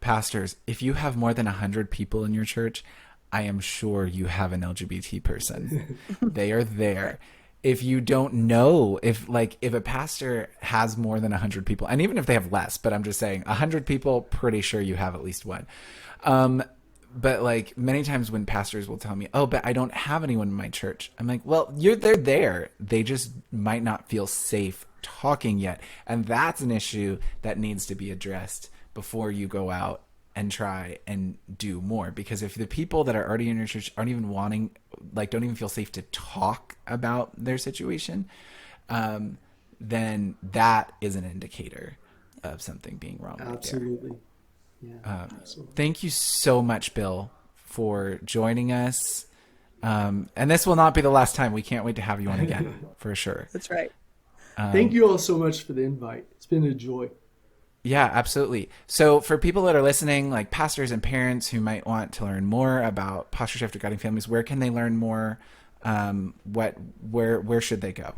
pastors, if you have more than 100 people in your church, I am sure you have an LGBT person. They are there. If you don't know, if a pastor has more than 100 people, and even if they have less, but I'm just saying 100 people, pretty sure you have at least one. But like many times when pastors will tell me, oh, but I don't have anyone in my church. I'm like, well, they're there. They just might not feel safe talking yet. And that's an issue that needs to be addressed before you go out and try and do more. Because if the people that are already in your church aren't even wanting, don't even feel safe to talk about their situation, then that is an indicator of something being wrong. Absolutely. Right there. Yeah, thank you so much, Bill, for joining us. And this will not be the last time. We can't wait to have you on again, for sure. That's right. Thank you all so much for the invite. It's been a joy. Yeah, absolutely. So for people that are listening, like pastors and parents who might want to learn more about Posture Shift or Guiding Families, where can they learn more? Where should they go?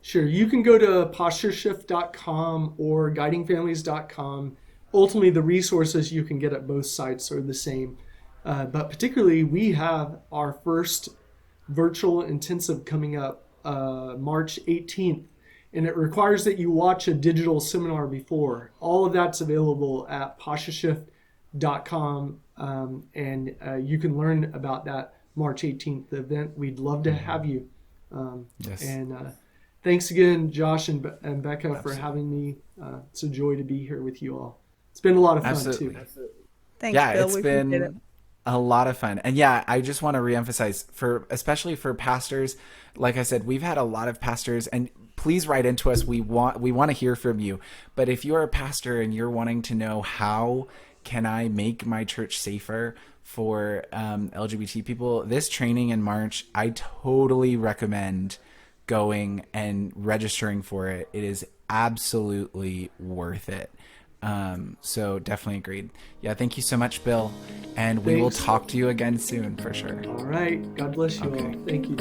Sure. You can go to postureshift.com or guidingfamilies.com. Ultimately, the resources you can get at both sites are the same. But particularly, we have our first virtual intensive coming up March 18th. And it requires that you watch a digital seminar before. All of that's available at postureshift.com. And you can learn about that March 18th event. We'd love to have you. Yes. And thanks again, Josh and Bekah, for having me. It's a joy to be here with you all. It's been a lot of fun, too. Thanks, yeah, Bill. it's been a lot of fun. And yeah, I just want to reemphasize, especially for pastors, like I said, we've had a lot of pastors, and please write into us. We want to hear from you. But if you're a pastor and you're wanting to know how can I make my church safer for LGBT people, this training in March, I totally recommend going and registering for it. It is absolutely worth it. So definitely agreed. Yeah, thank you so much, Bill. And we will talk to you again soon for sure. All right. God bless you all. Thank you.